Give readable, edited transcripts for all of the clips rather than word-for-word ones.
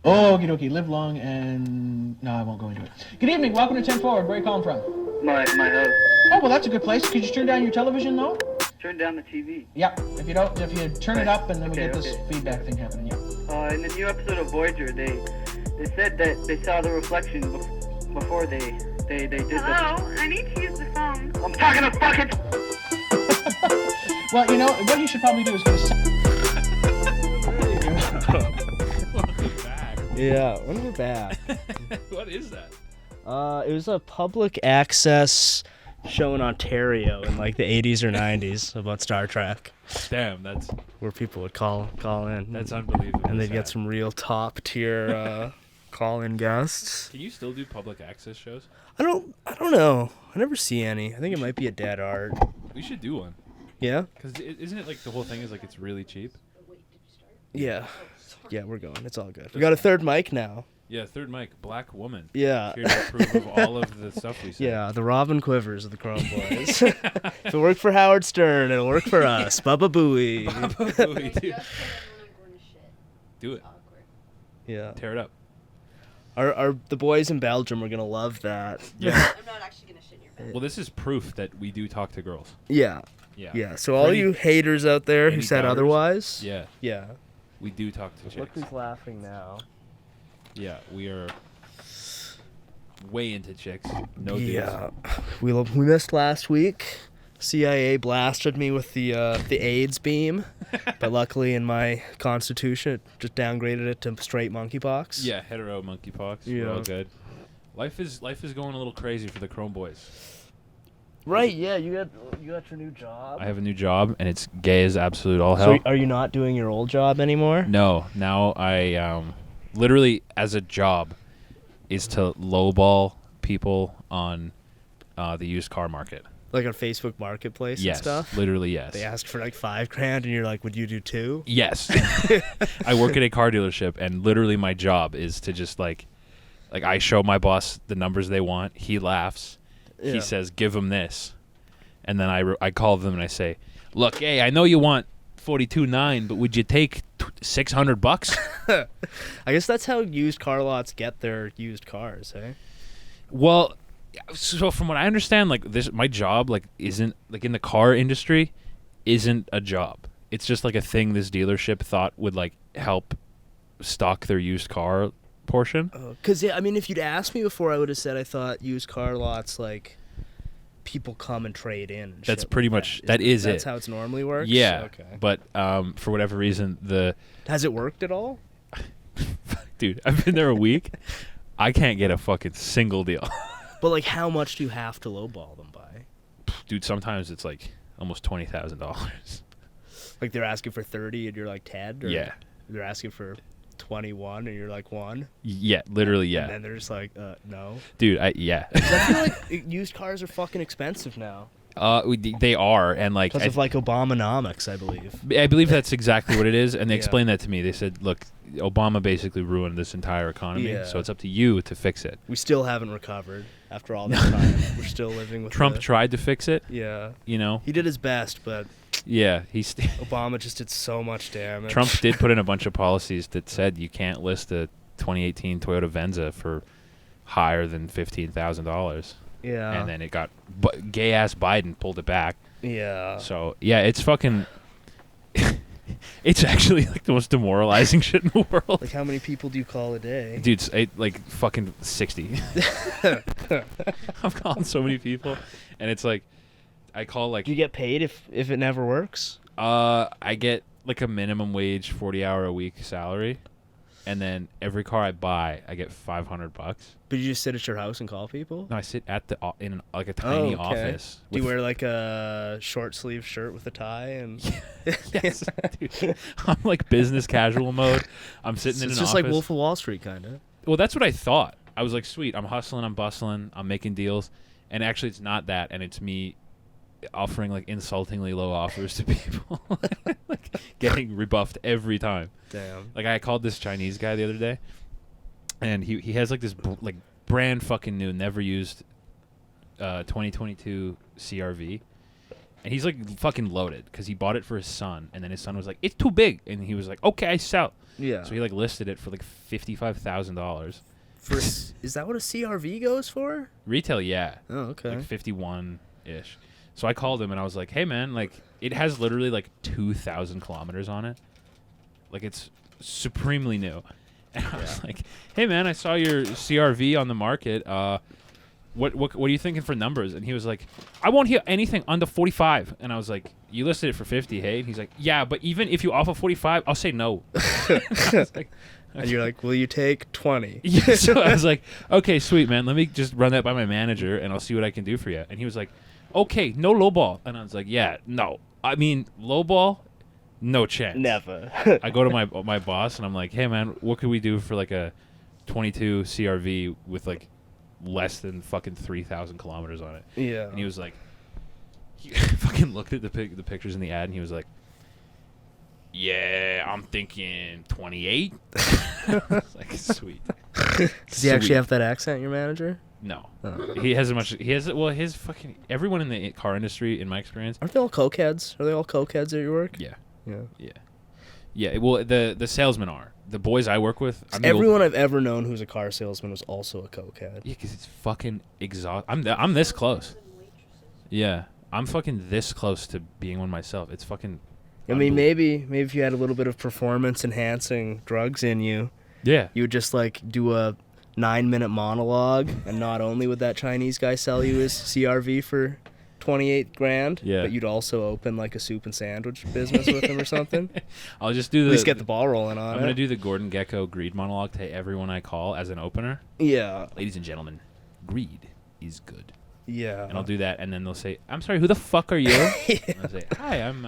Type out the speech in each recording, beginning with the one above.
Oh, okie dokie. Live long and... No, I won't go into it. Good evening. Welcome to 10 Forward. Where are you calling from? My house. Oh, well, that's a good place. Could you turn down your television, though? Turn down the TV. Yep. If you turn it up, and then we get this feedback thing happening. Yeah. In the new episode of Voyager, they said that they saw the reflection before they did Hello? I need to use the phone. I'm talking to fucking... Well, what you should probably do is go Yeah, when we're back. What is that? It was a public access show in Ontario in like the 80s or 90s about Star Trek, Damn, that's where people would call in. that's unbelievable. And they'd sad. get some real top tier call-in guests. Can you still do public access shows? I don't know. I never see any. I think it might be a dead art. We should do one. Yeah? Because isn't it like the whole thing is like it's really cheap? Yeah. Yeah, we're going. It's all good. We got a third mic now. Yeah, third mic, black woman. Yeah. Here to approve of all of the stuff we said. Yeah, the Robin Quivers of the Chrome Boys. If it worked for Howard Stern, it'll work for us. Baba Booey. Booey, dude. Do it. Yeah. Tear it up. The boys in Belgium are going to love that. Yeah. I'm not actually going to shit in your bed. Well, this is proof that we do talk to girls. Yeah. Yeah. Yeah. So all you haters out there who any said doubters? otherwise. Yeah. Yeah. We do talk to Look chicks. who's laughing now. Yeah, we are way into chicks. No Yeah. We missed last week. CIA blasted me with the AIDS beam, but luckily in my constitution it just downgraded it to straight monkeypox. Yeah, hetero monkeypox. Yeah. We're all good. Life is going a little crazy for the Chrome Boys. Right. Yeah. You got your new job. I have a new job, and it's gay as absolute all hell. So are you not doing your old job anymore? No, now I literally as a job is to lowball people on the used car market. Like on Facebook Marketplace Yes, and stuff? literally yes. They asked for like $5,000 and you're like, would you do 2? Yes. I work at a car dealership, and literally my job is to just like I show my boss the numbers they want. He laughs. Yeah. He says, "Give them this," and then I call them and I say, "Look, hey, I know you want 42.9, but would you take $600?" I guess that's how used car lots get their used cars, eh? Well, so from what I understand, like my job like isn't like in the car industry isn't a job. It's just like a thing this dealership thought would like help stock their used car portion. Because, yeah, I mean, if you'd asked me before, I would have said I thought used car lots, like, people come and trade in. And That's shit pretty like much that. is That's it. how it's normally works? Yeah. Okay. But for whatever reason, Has it worked at all? dude, I've been there a week. I can't get a fucking single deal. But, like, how much do you have to lowball them by? Dude, sometimes it's like almost $20,000. Like, they're asking for 30 and you're like 10? Or Yeah. They're asking for 21 and you're like 1? Yeah, literally, yeah. And then they're just like, no. Dude, yeah. 'Cause I feel like used cars are fucking expensive now. They are, and like Because of, like, Obamonomics, I believe. I believe that's exactly what it is, and they Yeah. explained that to me. They said, "Look, Obama basically ruined this entire economy, Yeah. so it's up to you to fix it." We still haven't recovered after all that time. We're still living with Trump tried to fix it, Yeah. you know. He did his best, but Yeah, Obama just did so much damage. Trump did put in a bunch of policies that said you can't list a 2018 Toyota Venza for higher than $15,000. Yeah. And then it got gay ass Biden pulled it back. Yeah. So yeah, it's fucking. It's actually like the most demoralizing shit in the world. Like, how many people do you call a day? Dude, like fucking 60. I'm calling so many people, and it's like, I call like. Do you get paid if it never works? I get like a minimum wage 40-hour a week salary, and then every car I buy, I get $500. But you just sit at your house and call people? No, I sit at like a tiny office. Do you wear like a short sleeve shirt with a tie and? Yes, dude. I'm like business casual mode. I'm sitting in an It's just office. like Wolf of Wall Street, kind of. Well, that's what I thought. I was like, sweet, I'm hustling, I'm bustling, I'm making deals. And actually, it's not that. And it's me offering, like, insultingly low offers to people. Like, getting rebuffed every time. Damn. Like, I called this Chinese guy the other day. And he has, like, this, like, brand fucking new, never used 2022 CRV. And he's like fucking loaded because he bought it for his son, and then his son was like, "It's too big," and he was like, "Okay, I sell." Yeah. So he like listed it for like $55,000. Is that what a CRV goes for? Retail, yeah. Oh, okay. Like 51-ish. So I called him and I was like, "Hey man, like it has literally like 2,000 kilometers on it. Like it's supremely new." And I was like, "Hey man, I saw your CRV on the market. What are you thinking for numbers?" And he was like, "I won't hear anything under 45." And I was like, "You listed it for 50, hey?" And he's like, "Yeah, but even if you offer 45, I'll say no." I was like, And you're like, will you take 20? yeah, so I was like, "Okay, sweet, man. Let me just run that by my manager, and I'll see what I can do for you." And he was like, "Okay, no lowball." And I was like, "Yeah, no. I mean, lowball, no chance." Never. I go to my boss, and I'm like, "Hey, man, what could we do for like a 22 CRV with like less than fucking 3,000 kilometers on it?" Yeah. And he was like, he fucking looked at the pictures in the ad, and he was like, "Yeah, I'm thinking 28." I was like, "Sweet." Does he actually have that accent, your manager? No. Oh. He has as much. He has. Well, his fucking everyone in the car industry, in my experience. Aren't they all cokeheads? Are they all cokeheads at your work? Yeah. Yeah. Yeah. Yeah. Well, the salesmen are the boys I work with. Everyone I've ever known who's a car salesman was also a cokehead. Yeah, because it's fucking I'm this close. Yeah, I'm fucking this close to being one myself. It's fucking. I mean, maybe if you had a little bit of performance enhancing drugs in you, Yeah. you would just like do a 9-minute monologue, and not only would that Chinese guy sell you his CRV for 28 grand, Yeah. but you'd also open like a soup and sandwich business with him or something. I'll just do At the. least get the ball rolling on I'm it. gonna do the Gordon Gekko greed monologue to everyone I call as an opener. Yeah. Ladies and gentlemen, greed is good. Yeah. And I'll do that, and then they'll say, "I'm sorry, who the fuck are you?" And I'll say, "Hi, I'm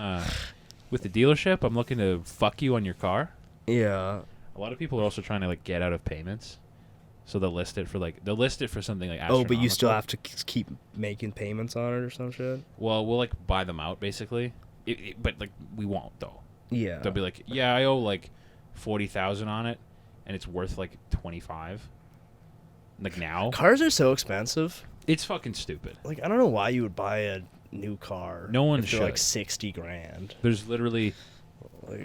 with the dealership. I'm looking to fuck you on your car." Yeah. A lot of people are also trying to like get out of payments, so they'll list it for something like Oh, but you still astronomical. have to keep making payments on it or some shit? Well, we'll like buy them out basically, but like we won't though. Yeah. They'll be like, "Yeah, I owe like 40,000 on it, and it's worth like 25." Like now, Cars are so expensive. it's fucking stupid. Like, I don't know why you would buy a new car. No one if they're like should. 60 grand. There's literally Like,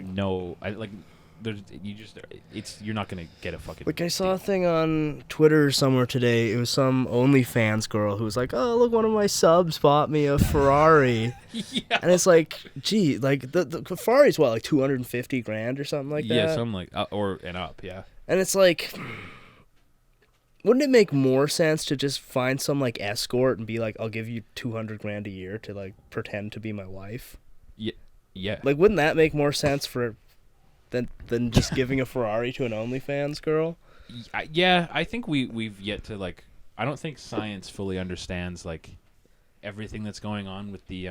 you're not gonna get a fucking. Like, I saw a thing on Twitter somewhere today. It was some OnlyFans girl who was like, "Oh, look, one of my subs bought me a Ferrari." Yeah. And it's like, gee, like, the Ferrari's what, like 250 grand or something like that? Yeah, something like or and up, yeah. And it's like, wouldn't it make more sense to just find some, like, escort and be like, "I'll give you 200 grand a year to, like, pretend to be my wife"? Yeah. Like, wouldn't that make more sense than just giving a Ferrari to an OnlyFans girl? Yeah, I think we've yet to like. I don't think science fully understands like everything that's going on with the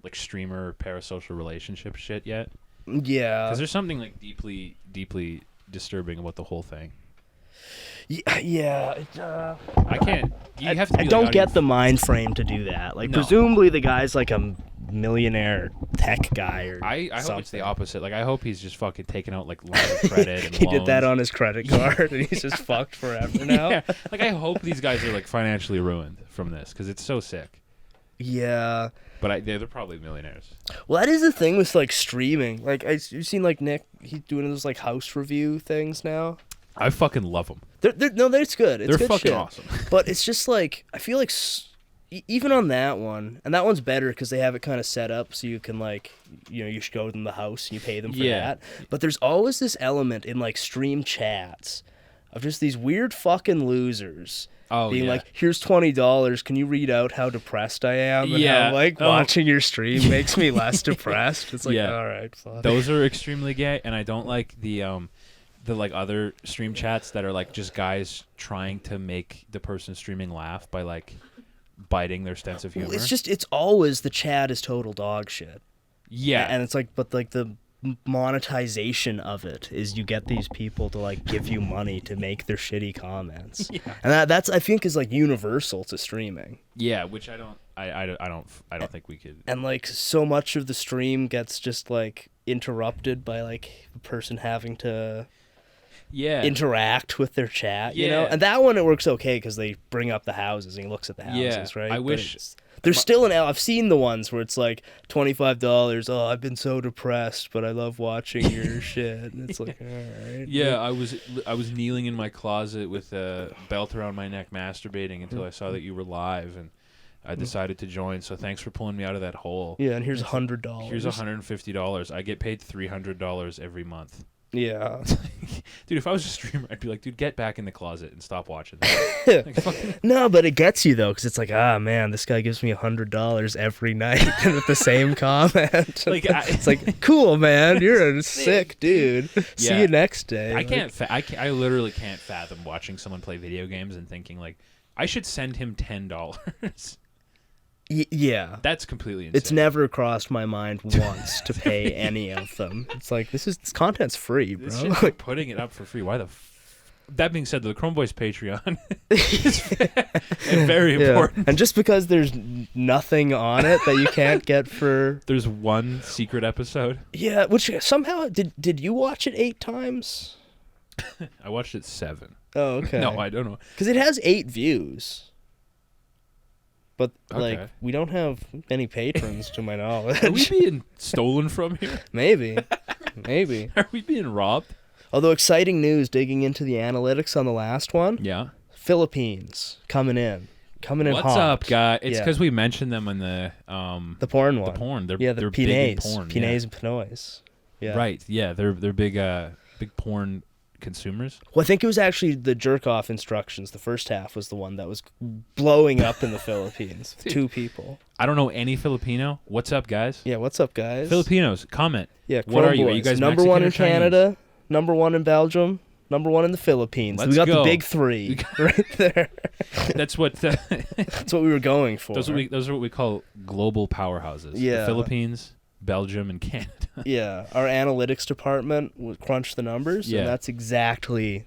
like streamer parasocial relationship shit yet. Yeah. Because there's something like deeply disturbing about the whole thing. Yeah. I can't. You have to. I Be, don't like, get the mind frame to do that. Like, No. presumably the guy's like a millionaire tech guy or I hope something. it's the opposite. Like I hope he's just fucking taking out like lines of credit and He did that loans. on his credit card and he's just fucked forever now. Yeah. Like I hope these guys are like financially ruined from this because it's so sick. Yeah. But they're probably millionaires. Well, that is the thing with like streaming. Like, you've seen like Nick, he's doing those like house review things now. I fucking love them. No, it's good. It's They're good fucking shit. awesome. But it's just like, I feel like even on that one, and that one's better because they have it kind of set up so you can like, you show them the house and you pay them for Yeah. that. But there's always this element in like stream chats of just these weird fucking losers. Oh, being yeah. like, "Here's $20. Can you read out how depressed I am?" And Yeah. how, like, Oh. watching your stream makes me less depressed. It's like, Yeah. all right, fuck. Those are extremely gay, and I don't like the like other stream chats that are like just guys trying to make the person streaming laugh by like biting their sense of humor. It's always the chat is total dog shit. Yeah. And it's like, but like the monetization of it is you get these people to like give you money to make their shitty comments. Yeah. And that's I think is like universal to streaming. Yeah, which I don't think we could. And like so much of the stream gets just like interrupted by like the person having to interact with their chat, you know? Yeah. And that one, it works okay because they bring up the houses and he looks at the houses, Yeah, right? I But wish- there's still I've seen the ones where it's like $25. Oh, I've been so depressed, but I love watching your shit. And it's like, all right. Yeah, I was kneeling in my closet with a belt around my neck, masturbating until I saw that you were live, and I decided to join. So thanks for pulling me out of that hole. Yeah, and here's $100. Here's $150. I get paid $300 every month. Yeah. Dude, if I was a streamer, I'd be like, dude, get back in the closet and stop watching that. Like, fucking- No, but it gets you though, because it's like, man, this guy gives me $100 every night with the same comment. Like, it's like, cool, man, you're a sick dude. See Yeah. you next day. I Like, can't. I literally can't fathom watching someone play video games and thinking like, I should send him $10. Yeah. That's completely insane. It's never crossed my mind once to pay any of them. It's like this content's free, bro. It's just like putting it up for free. Why the? That being said, the Chrome Boys Patreon is very Yeah. important. And just because there's nothing on it that you can't get for There's one secret episode. yeah, which somehow did you watch it 8 times? I watched it 7. Oh, okay. No, I don't know. Because it has 8 views. But like Okay. we don't have any patrons to my knowledge. Are we being stolen from here? Maybe. Maybe. Are we being robbed? Although exciting news digging into the analytics on the last one. Yeah. Philippines coming in What's hot. up, guy? It's Yeah. because we mentioned them in the porn one. the porn. They're Yeah, the they're big in Pinays. porn. Pinays and Pinoys. Yeah. Yeah. Right. Yeah. They're big big porn consumers. Well, I think it was actually the jerk off instructions. The first half was the one that was blowing up in the Philippines. 2 people. I don't know any Filipino. What's up, guys? Yeah, what's up, guys? Filipinos, comment. Yeah, What are you? Are Chrome you Boys. guys number Mexican 1 or in Chinese? Canada, number 1 in Belgium, number 1 in the Philippines. Let's we got go. the big 3 right there. That's what. That's what we were going for. Those are what we call global powerhouses. Yeah. The Philippines, Belgium, and Canada. Yeah, our analytics department would crunch the numbers, Yeah. and that's exactly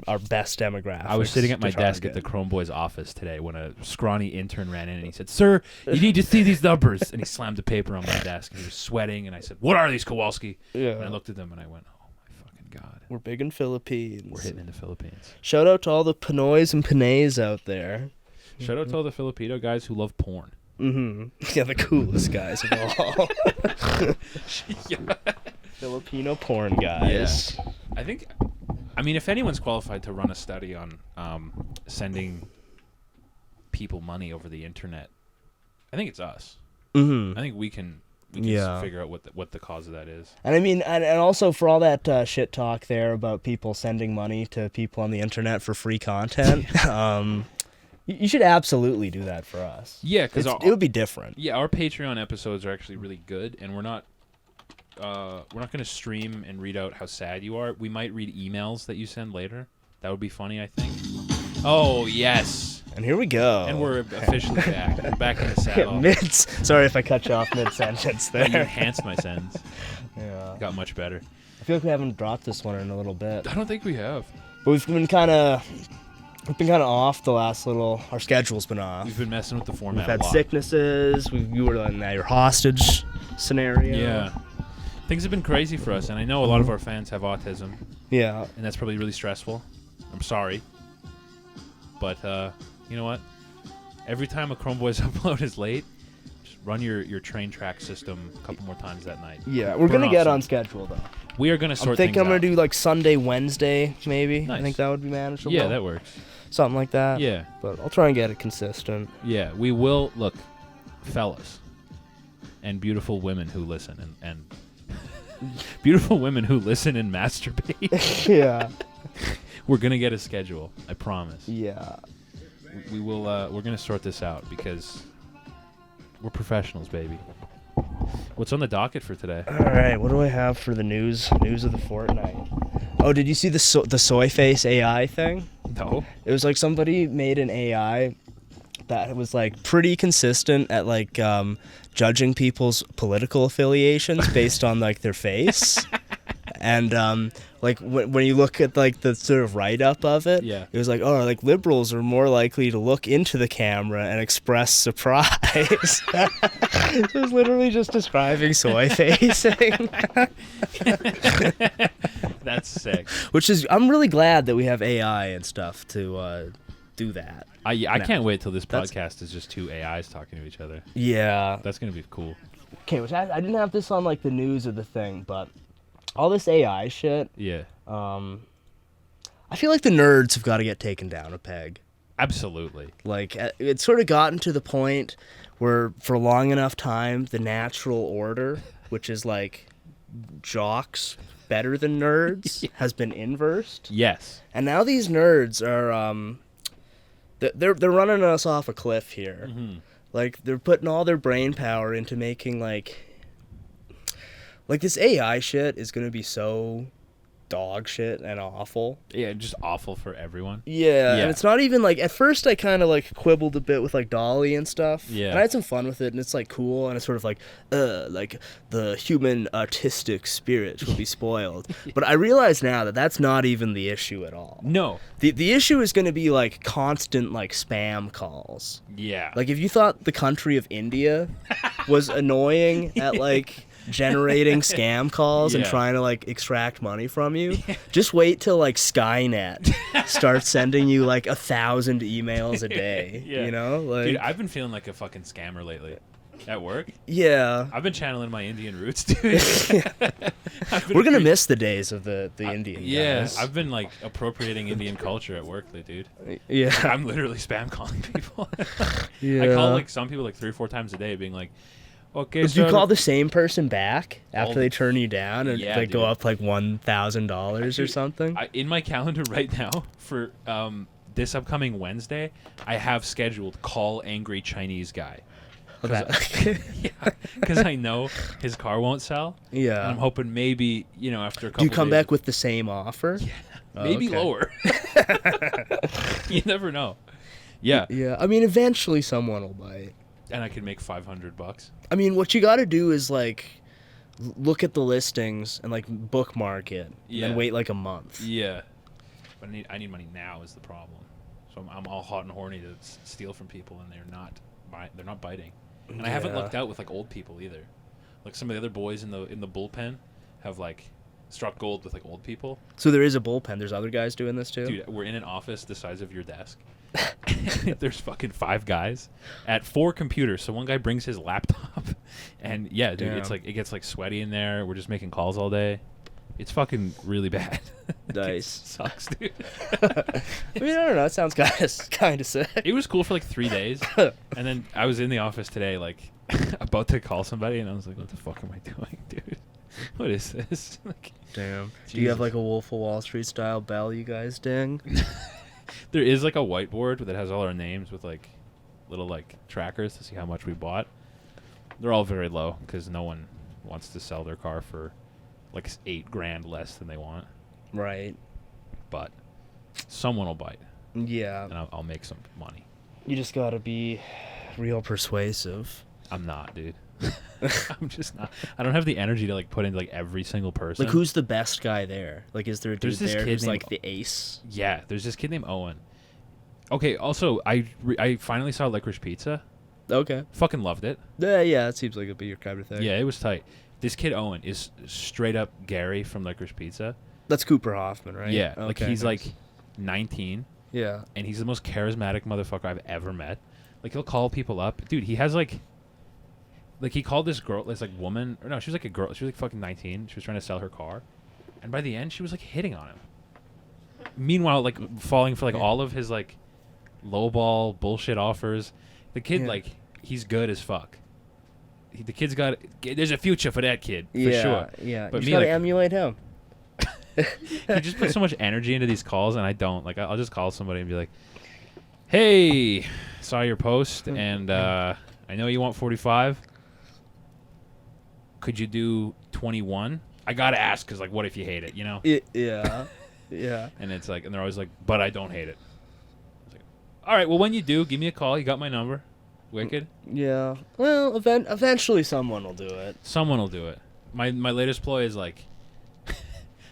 our best demographic. I was sitting at my desk at the Chrome Boys office today when a scrawny intern ran in and he said, "Sir, you need to see these numbers." And he slammed the paper on my desk. And he was sweating, and I said, "What are these, Kowalski?" Yeah. And I looked at them and I went, "Oh my fucking god, We're big in Philippines. we're hitting into Philippines." Shout out to all the Pinoys and Pinays out there. Shout out to all the Filipino guys who love porn. Mm-hmm. Yeah, the coolest guys of all. Yeah. Filipino porn guys. I mean, if anyone's qualified to run a study on sending people money over the internet, I think it's us. Mm-hmm. I think we can Yeah. figure out what the cause of that is. And I mean, and also for all that shit talk there about people sending money to people on the internet for free content, you should absolutely do that for us. Yeah, because it would be different. yeah, our Patreon episodes are actually really good, and we're not going to stream and read out how sad you are. We might read emails that you send later. That would be funny, I think. Oh yes, And here we go. and we're officially back. We're back in the saddle. Sorry if I cut you off mid-sentence You there. enhanced my sentence. Yeah. Got much better. I feel like we haven't dropped this one in a little bit. I don't think we have. But we've been kind of off the last little. Our schedule's been off. We've been messing with the We've format had a lot. sicknesses. You were in your hostage scenario. Yeah. Things have been crazy for us, and I know a lot of our fans have autism, Yeah. and that's probably really stressful. I'm sorry. But, you know what? Every time a Chrome Boys upload is late, just run your train track system a couple more times that night. Yeah, we're Burn gonna off get some- on schedule though. We are going to sort I'm thinking things I'm gonna out. do like Sunday, Wednesday, maybe. Nice. I think that would be manageable. Yeah, that works. Something like that. Yeah. But I'll try and get it consistent. Yeah, we will. Look, fellas and beautiful women who listen and beautiful women who listen and masturbate. Yeah. We're going to get a schedule. I promise. Yeah. We will. We're gonna sort this out because we're professionals, baby. What's on the docket for today? All right. What do I have for the news? News of the fortnight. Oh, did you see the soy face AI thing? No. It was like somebody made an AI that was like pretty consistent at like judging people's political affiliations based on like their face. and like when you look at like the sort of write up of it, Yeah. it was like, oh, like liberals are more likely to look into the camera and express surprise. It was literally just describing soy facing. That's sick. Which is, I'm really glad that we have AI and stuff to do that. I can't wait till this That's- podcast is just two AIs talking to each other. Yeah. That's gonna be cool. Okay, which I didn't have this on like the news or the thing, but all this AI shit, Yeah. I feel like the nerds have got to get taken down a peg. Absolutely. Like, it's sort of gotten to the point where for a long enough time, the natural order, which is like jocks better than nerds, has been inversed. Yes. And now these nerds are, they're running us off a cliff here. Mm-hmm. Like, they're putting all their brain power into making, like this AI shit is going to be so dog shit and awful. Yeah, just awful for everyone. Yeah, Yeah. and it's not even like, at first I kind of like quibbled a bit with like Dolly and stuff. Yeah. And I had some fun with it, and it's like cool, and it's sort of like the human artistic spirit will be spoiled. But I realize now that that's not even the issue at all. No. The issue is going to be like constant like spam calls. Yeah. Like, if you thought the country of India was annoying at like generating scam calls and Yeah. trying to like extract money from you, just wait till like Skynet starts sending you like 1,000 emails a day. Yeah. You know, like, Dude, I've been feeling like a fucking scammer lately. At work? yeah. I've been channeling my Indian roots, dude. We're gonna miss the days of the Indian Yeah, guys. I've been like appropriating Indian culture at work, dude. Yeah. I'm literally spam calling people. Yeah. I call like some people like 3 or 4 times a day, being like, "Okay, Do you so call the same person back after All they the- turn you down and Yeah, they go dude. up like $1,000 or Dude, something? in my calendar right now for this upcoming Wednesday, I have scheduled call angry Chinese guy. Yeah, because I know his car won't sell. Yeah. And I'm hoping maybe, after a couple Do you come days, back with the same offer? Yeah. maybe lower. You never know. Yeah. Yeah. I mean, eventually someone will bite. And I could make $500. I mean, what you got to do is like look at the listings and like bookmark it, and Yeah. then wait like a month. Yeah. But I need money now is the problem. So I'm all hot and horny to steal from people, and they're not biting. And I haven't Yeah. lucked out with like old people either. Like some of the other boys in the bullpen have like struck gold with like old people. So there is a bullpen. There's other guys doing this too. Dude, we're in an office the size of your desk. There's fucking 5 guys at 4 computers. So one guy brings his laptop, and yeah, dude, Damn. it's like it gets like sweaty in there. We're just making calls all day. It's fucking really bad. Nice. Sucks, dude. I mean, I don't know. It sounds kind of sick. It was cool for like 3 days, and then I was in the office today, like about to call somebody, and I was like, "What the fuck am I doing, dude? What is this?" Like, Damn. Do you have Jesus. like a Wolf of Wall Street style bell you guys ding? there is like a whiteboard that has all our names with like little like trackers to see how much we bought. They're all very low because no one wants to sell their car for like $8,000 less than they want. Right. But someone will bite, Yeah. and I'll make some money. You just gotta be real persuasive. I'm not, dude. I'm just not. I don't have the energy to like put into like every single person. Like, who's the best guy there? Like, is there a dude There's this there kid who's named- like the ace? Yeah, there's this kid named Owen. Okay, also I finally saw Licorice Pizza. Okay. Fucking loved it. Yeah, that seems like it'd be your kind of thing. Yeah, it was tight. This kid Owen is straight up Gary from Licorice Pizza. That's Cooper Hoffman, right? Yeah, like Okay, he's nice. like 19, Yeah. and he's the most charismatic motherfucker I've ever met. Like he'll call people up, dude. He has like he called this girl, this like woman, or no, she was like a girl. She was like fucking 19. She was trying to sell her car, and by the end, she was like hitting on him. Meanwhile, like falling for like Yeah. all of his like lowball bullshit offers. The kid, Yeah. like, he's good as fuck. The kid's got. There's a future for that kid, for Yeah, sure. yeah. But you me, gotta like- emulate him. He just puts so much energy into these calls, and I don't. Like, I'll just call somebody and be like, "Hey, saw your post, and I know you want 45. Could you do 21? I gotta ask, cause like, what if you hate it? You know?" Yeah. Yeah. And it's like, and they're always like, "But I don't hate it." It's like, all right, well, when you do, give me a call. You got my number. Wicked. Yeah. Well, eventually someone will do it. Someone will do it. My latest ploy is like,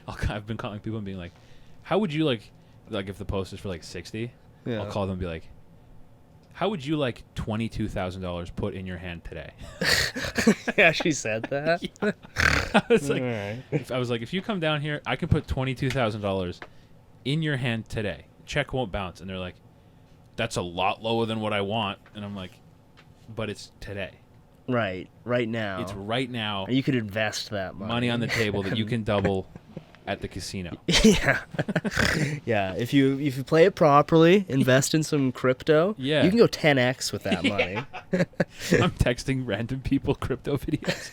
I've been calling people and being like, how would you like if the post is for like 60, Yeah. I'll call them and be like, how would you like $22,000 put in your hand today? Yeah, she said that. I was like, Alright. if you come down here, I can put $22,000 in your hand today. Check won't bounce. And they're like, that's a lot lower than what I want. And I'm like, but it's today. Right now. It's right now. You could invest that Money on the table that you can double at the casino. Yeah. Yeah, if you play it properly, invest in some crypto, Yeah. you can go 10x with that money. I'm texting random people crypto videos.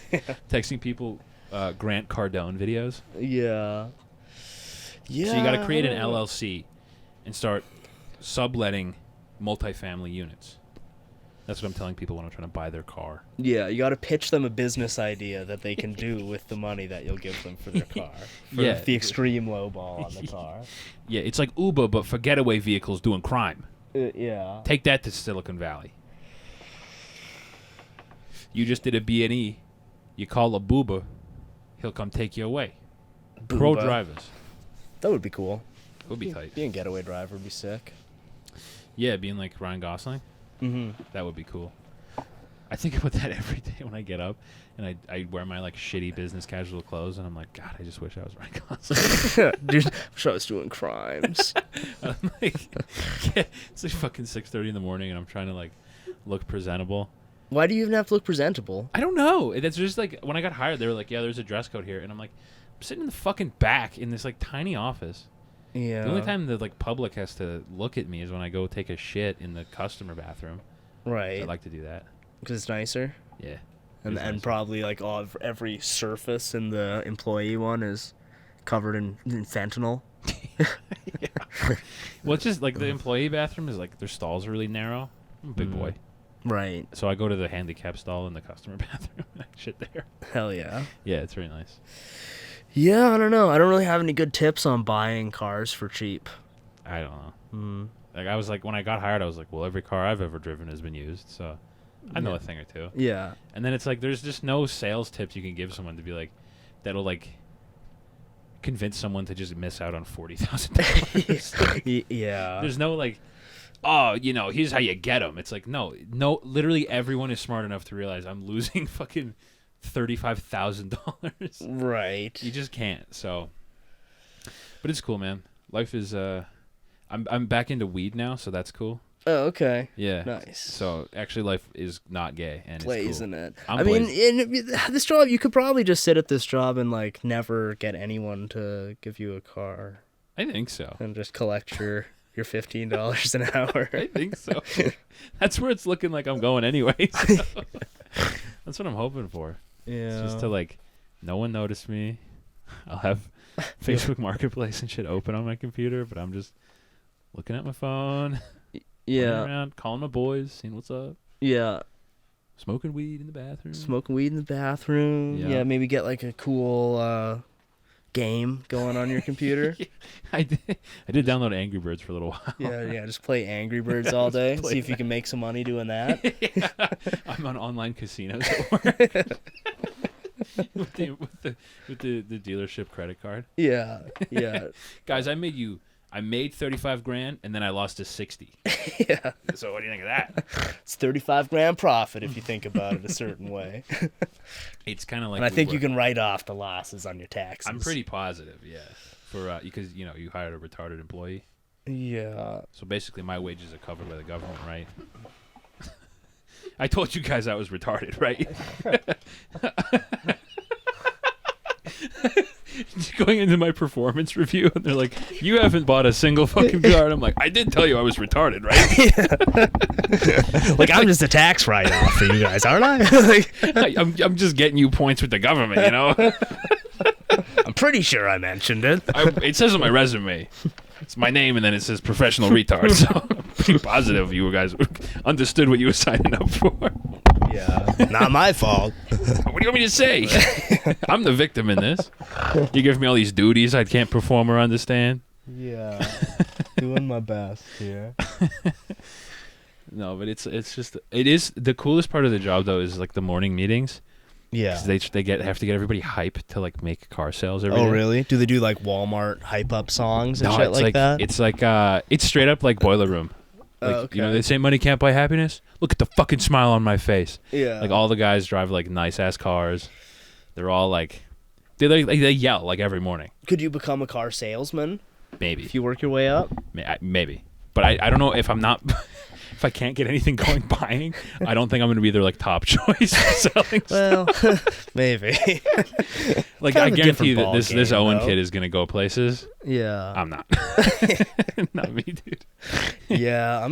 Texting people Grant Cardone videos. Yeah. Yeah. So you got to create an LLC and start subletting multifamily units. That's what I'm telling people when I'm trying to buy their car. Yeah, you got to pitch them a business idea that they can do with the money that you'll give them for their car. For Yeah. the extreme low ball on the car. Yeah, it's like Uber, but for getaway vehicles doing crime. Yeah. Take that to Silicon Valley. You just did a B&E. You call a booba, he'll come take you away. Pro Booba. drivers. That would be cool. Would be tight. Being a getaway driver would be sick. Yeah, being like Ryan Gosling. Mm-hmm. That would be cool. I think about that every day when I get up and I wear my like shitty business casual clothes and I'm like, God, I just wish I was Ryan Gosling. Dude, I wish I was doing crimes. I'm like, yeah, it's like fucking 6:30 in the morning and I'm trying to like look presentable. Why do you even have to look presentable? I don't know. That's just like when I got hired, they were like, yeah, there's a dress code here, and I'm like, I'm sitting in the fucking back in this like tiny office. Yeah. The only time the like public has to look at me is when I go take a shit in the customer bathroom. Right. I like to do that. Because it's nicer. Yeah. And It's nicer. probably like every surface in the employee one is covered in fentanyl. Well, it's just like the employee bathroom is like their stalls are really narrow. I'm a big boy. Right. So I go to the handicap stall in the customer bathroom and I shit there. Hell yeah. Yeah, it's very nice. Yeah, I don't know. I don't really have any good tips on buying cars for cheap. I don't know. Mm. Like I was like when I got hired, I was like, well, every car I've ever driven has been used, so I know Yeah. a thing or two. Yeah. And then it's like there's just no sales tips you can give someone to be like that'll like convince someone to just miss out on $40,000. Yeah. There's no like, oh, you know, here's how you get them. It's like no, literally everyone is smart enough to realize I'm losing fucking $35,000. Right. You just can't. So, but it's cool, man. Life is I'm back into weed now, so that's cool. Oh, okay. Yeah. Nice. So actually, life is not gay, and it's cool. Blazing it. I'm I mean, in this job, you could probably just sit at this job and like never get anyone to give you a car I think so. and just collect your $15 an hour. I think so. That's where it's looking like I'm going anyway. So. That's what I'm hoping for. Yeah. It's just to like, no one notice me. I'll have Facebook Marketplace and shit open on my computer, but I'm just looking at my phone. Running around, calling my boys, seeing what's up. Yeah. Smoking weed in the bathroom. Smoking weed in the bathroom. Yeah. Yeah, maybe get like a cool game going on your computer. I did download Angry Birds for a little while. Yeah, just play Angry Birds all day. Play See if you can make some money doing that. Yeah. I'm on online casinos at work. with the dealership credit card. Yeah. Guys, I made 35 grand and then I lost to 60. Yeah. So what do you think of that? It's 35 grand profit if you think about it a certain way. It's kind of like And I we think you were- can write off the losses on your taxes. I'm pretty positive, yeah. For because you hired a retarded employee. Yeah. So basically my wages are covered by the government, right? I told you guys I was retarded, right? Going into my performance review, and they're like, "You haven't bought a single fucking car." And I'm like, "I did tell you I was retarded, right?" Like, I'm just a tax write-off for you guys, aren't I? Like, I'm just getting you points with the government, you know. I'm pretty sure I mentioned it. It says on my resume, it's my name, and then it says professional retard. So I'm pretty positive you guys understood what you were signing up for. Yeah. Not my fault. What do you want me to say? I'm the victim in this. You give me all these duties I can't perform or understand. Yeah. Doing my best here. No, but it is the coolest part of the job though is like the morning meetings, Yeah. 'Cause they have to get everybody hype to like make car sales every Oh day. really? Do they do like Walmart hype up songs and No, shit it's like that? It's like it's straight up like Boiler Room. Like, okay. you know, they say money can't buy happiness. Look at the fucking smile on my face. Yeah. Like all the guys drive like nice ass cars. They're all like they yell like every morning. Could you become a car salesman Maybe. if you work your way up? Maybe. But I don't know if I'm not if I can't get anything going buying, I don't think I'm going to be their like top choice for selling Well, stuff. maybe. Like kind I of a guarantee you different that this ballgame, Owen though. kid is going to go places. Yeah. I'm not. Not me, dude. Yeah,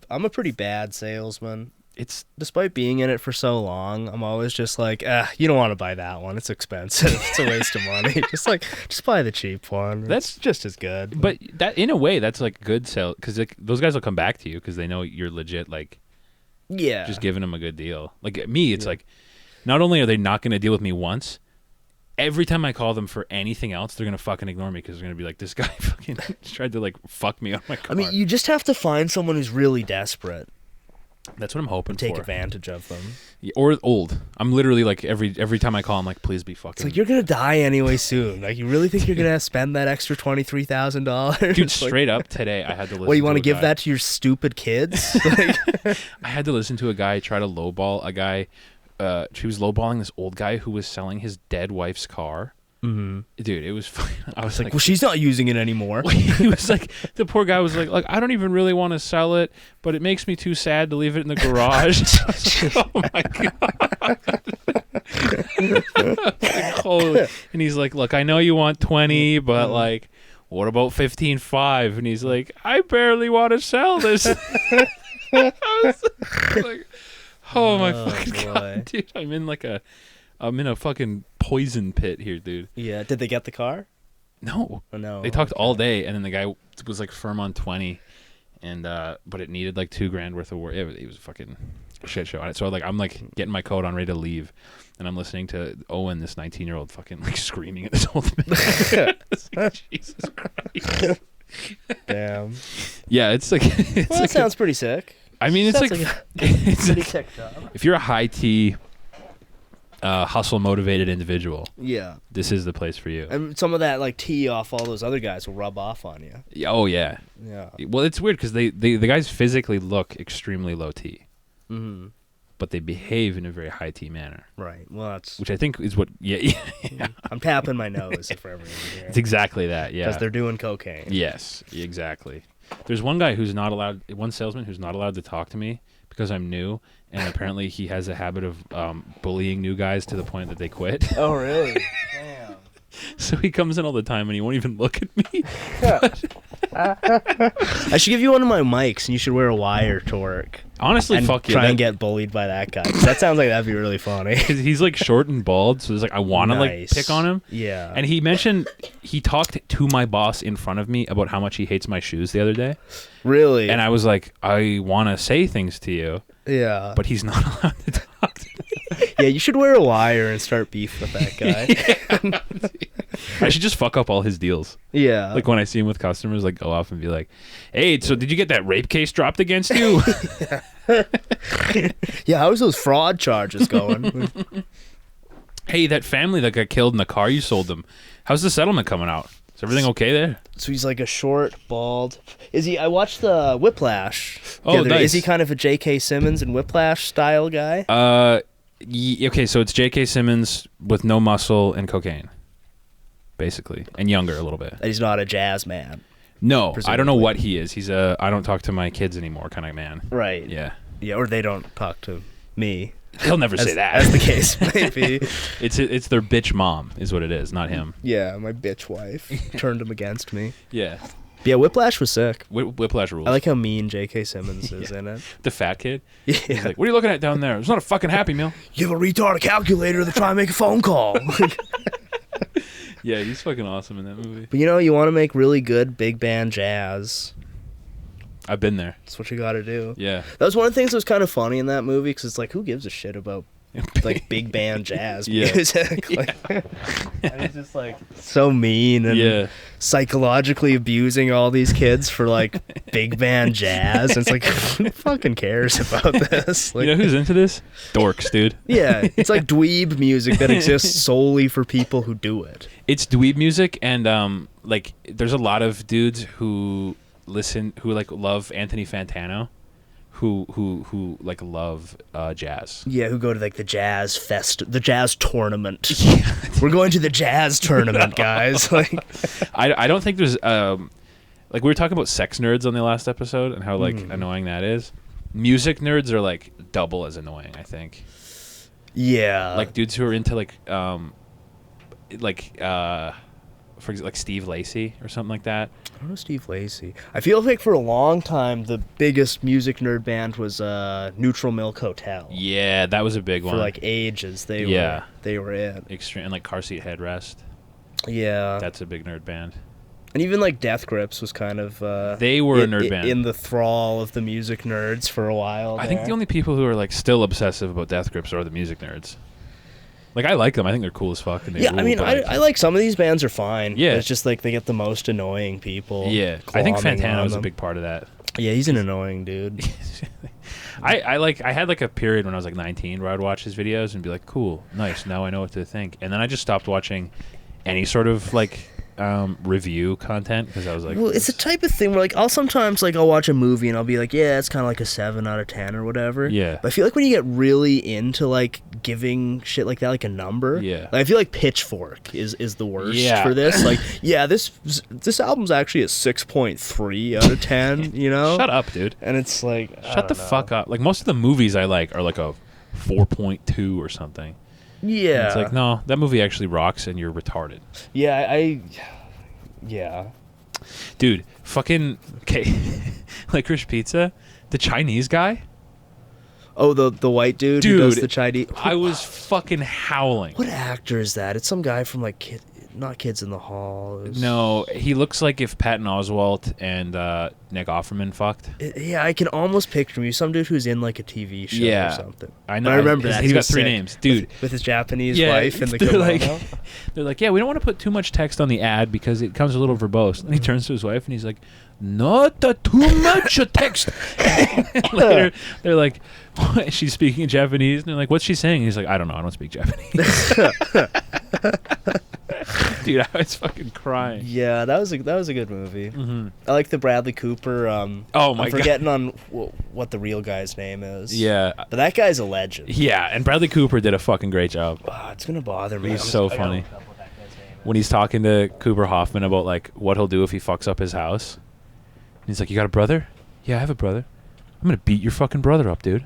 I'm a pretty bad salesman. It's Despite being in it for so long, I'm always just like, you don't want to buy that one. It's expensive. It's a waste of money. Just buy the cheap one. That's- It's just as good. but that in a way that's like good sale cuz like, those guys will come back to you cuz they know you're legit like yeah. just giving them a good deal. Like me, it's like not only are they not going to deal with me once, every time I call them for anything else, they're going to fucking ignore me because they're going to be like, this guy fucking tried to like fuck me on my car. I mean, you just have to find someone who's really desperate. That's what I'm hoping Take for. advantage of them. Yeah, or old. I'm literally like every time I call, I'm like, please be fucking. It's like you're gonna die anyway soon. Like you really think you're gonna spend that extra $23,000? Dude, straight up today, I had to listen. What, you want to a give guy- that to your stupid kids? Like, I had to listen to a guy try to lowball a guy. She was lowballing this old guy who was selling his dead wife's car. mm-hmm. Dude, it was. I was Like, well, she's not using it anymore. he was like, the poor guy was like, I don't even really want to sell it, but it makes me too sad to leave it in the garage. Oh my god! Like, holy. And he's like, look, I know you want 20, but like, what about 15.5? And he's like, I barely want to sell this. I was like, oh my fucking boy. god, dude! I'm in a fucking poison pit here, dude. Yeah. Did they get the car? No. Oh, no. They talked all day, and then the guy was like firm on 20, and but it needed like $2,000 worth of work. It was a fucking shit show on it. So I'm like getting my coat on, ready to leave, and I'm listening to Owen, this 19-year-old, fucking like screaming at this old man. It's like, Jesus Christ. Damn. Yeah, it's like it's Well, like that sounds pretty sick. I mean, it's Sounds like, like it's Pretty like sick job. if you're a high T, hustle motivated individual, Yeah. this is the place for you. And some of that like tea off all those other guys will rub off on you. Yeah, oh yeah. Yeah. Well, it's weird because the guys physically look extremely low T, Mm-hmm. but they behave in a very high T manner, Right. Well, that's. which I think is what. Yeah, I'm tapping my nose for everyone here. it's exactly that. Yeah, Because they're doing cocaine. yes, exactly. There's one guy who's not allowed. One salesman who's not allowed to talk to me because I'm new, and apparently he has a habit of bullying new guys to the point that they quit. Oh, really? Damn. So he comes in all the time and he won't even look at me. I should give you one of my mics, and you should wear a wire to work. Honestly, And fuck you. try and get bullied by that guy. 'Cause that sounds like that'd be really funny. He's like short and bald, so it's like I want to Nice. like pick on him. Yeah. And he talked to my boss in front of me about how much he hates my shoes the other day. Really? And I was like, I want to say things to you, yeah. but he's not allowed to talk to me. Yeah, you should wear a wire and start beef with that guy. I should just fuck up all his deals. Yeah. Like when I see him with customers, like go off and be like, hey, so did you get that rape case dropped against you? Yeah, how's those fraud charges going? Hey, that family that got killed in the car you sold them, how's the settlement coming out? Is everything okay there? So he's like a short, bald. Is he? I watched the Whiplash. the Oh, other day. nice. Is he kind of a J.K. Simmons and Whiplash style guy? Okay, so it's J.K. Simmons with no muscle and cocaine, basically, and younger a little bit. That he's not a jazz man. No, I don't know Presumably. what he is. He's a I don't talk to my kids anymore kind of man. Right. Yeah. Yeah, or they don't talk to me. He'll never say that. As the case may be. It's their bitch mom is what it is, not him. Yeah, my bitch wife turned him against me. Yeah. But yeah, Whiplash was sick. Whiplash rules. I like how mean J.K. Simmons is in it. the fat kid. Yeah. He's like, what are you looking at down there? It's not a fucking Happy Meal. Give a retard a calculator to try and make a phone call. Yeah, he's fucking awesome in that movie. But you know, you want to make really good big band jazz. I've been there. That's what you got to do. Yeah. That was one of the things that was kind of funny in that movie because it's like, who gives a shit about like big band jazz Yeah. music. Like, and it's just like so mean and psychologically abusing all these kids for like big band jazz. And it's like, who fucking cares about this? Like, You know who's into this? Dorks, dude. yeah, it's like dweeb music that exists solely for people who do it. It's dweeb music, and like there's a lot of dudes who like love Anthony Fantano, who like love jazz. Yeah, who go to like the jazz tournament. Yeah. We're going to the jazz tournament, guys. Like, I don't think there's like we were talking about sex nerds on the last episode and how like annoying that is. Music nerds are like double as annoying, I think. yeah, Like dudes who are into for example, like Steve Lacy or something like that. I don't know Steve Lacy. I feel like for a long time the biggest music nerd band was Neutral Milk Hotel. Yeah, that was a big one. For like ages, they were in. Extreme, and like Car Seat Headrest. Yeah, That's a big nerd band. and even like Death Grips was kind of They were a nerd band. in the thrall of the music nerds for a while. I think the only people who are like still obsessive about Death Grips are the music nerds. Like I like them. I think they're cool as fuck. And they yeah, rule, I mean, but, I like some of these bands are fine. Yeah. It's just like they get the most annoying people. yeah. I think glomming Fantano on is a them. big part of that. Yeah, he's an annoying dude. I had like a period when I was like 19 where I'd watch his videos and be like, cool, nice, now I know what to think. And then I just stopped watching any sort of like review content because I was like, Well, it's the type of thing where like I'll watch a movie and I'll be like, yeah, it's kind of like a 7 out of 10 or whatever. Yeah. But I feel like when you get really into like giving shit like that like a number, Yeah. like, I feel like Pitchfork is the worst Yeah. for this. Like, yeah, this album's actually a 6.3 out of 10. You know? shut up, dude. And it's like, Shut the fuck up. Like most of the movies I like are like a 4.2 or something. Yeah. It's like, no, that movie actually rocks and you're retarded. Yeah, yeah. Dude, fucking, okay, Licorice Pizza, the Chinese guy, Oh, the white dude who does the Chinese. I was fucking howling. What actor is that? It's some guy from like not Kids in the Hall. It was- No, he looks like if Patton Oswalt and Nick Offerman fucked. Yeah, I can almost picture him. Some dude who's in like a TV show Yeah. or something. I know. I remember that. He's He got was 3 sick. names. Dude. With his Japanese Yeah, wife and the they're kimono. they're like, yeah, we don't want to put too much text on the ad because it comes a little verbose. And he turns to his wife and he's like, not too much text. Later, they're like, what? She's speaking Japanese. And they're like, what's she saying? He's like, I don't know. I don't speak Japanese. Dude, I was fucking crying. Yeah, that was a good movie. Mm-hmm. I like the Bradley Cooper. Oh my I'm God. forgetting on what the real guy's name is. Yeah. but that guy's a legend. Yeah, and Bradley Cooper did a fucking great job. It's gonna bother me. He's so funny. When he's talking to Cooper Hoffman about like what he'll do if he fucks up his house. And he's like, you got a brother? Yeah, I have a brother. I'm gonna beat your fucking brother up, dude.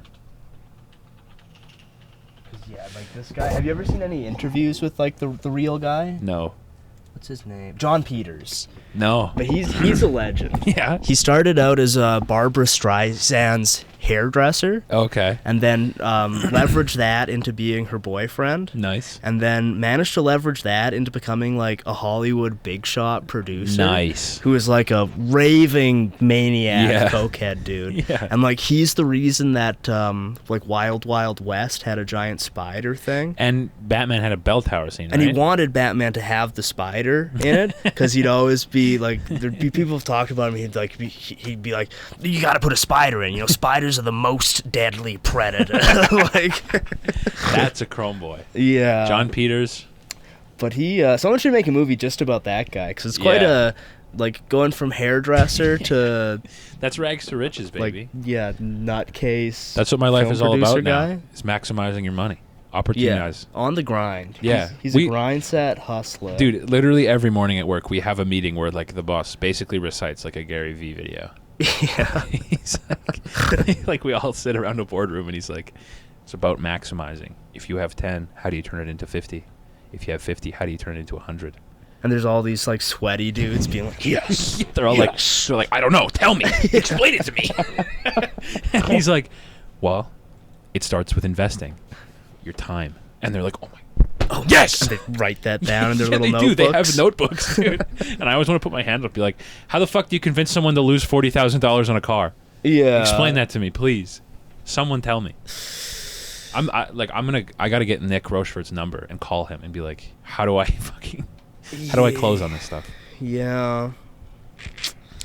Yeah, like this guy. Have you ever seen any interviews with like the real guy? No. What's his name? John Peters. No. But he's a legend. Yeah. He started out as Barbra Streisand's hairdresser, Okay. and then leveraged that into being her boyfriend, Nice. and then managed to leverage that into becoming like a Hollywood big shot producer. Nice. Who is like a raving maniac Yeah. cokehead dude. Yeah. And like he's the reason that like Wild Wild West had a giant spider thing. And Batman had a bell tower scene, And right? he wanted Batman to have the spider in it because he'd always be like, there'd be people have talked about him. He'd be like, you got to put a spider in. You know, spiders are the most deadly predator. Like, That's a Chrome boy. yeah. John Peters. But someone should make a movie just about that guy because it's quite Yeah. like going from hairdresser to That's rags to riches, baby. like nutcase. That's what my life film is all about producer now. guy. Is maximizing your money. Yeah, Opportunize. on the grind. Yeah. he's a grind set hustler. Dude, literally every morning at work we have a meeting where like the boss basically recites like a Gary Vee video. Yeah. He's like we all sit around a boardroom and he's like, it's about maximizing. If you have 10, how do you turn it into 50? If you have 50, how do you turn it into 100? And there's all these like sweaty dudes being like, yes. They're all like, I don't know, tell me, explain it to me. And he's like, well, it starts with investing your time. And they're like, oh my, yes. And they write that down in their Yeah, little they notebooks. do. They have notebooks, dude. And I always want to put my hand up and be like, how the fuck do you convince someone to lose $40,000 on a car? Yeah. Explain that to me, please. Someone tell me. I gotta get Nick Rochefort's number and call him and be like, how do I close on this stuff? Yeah.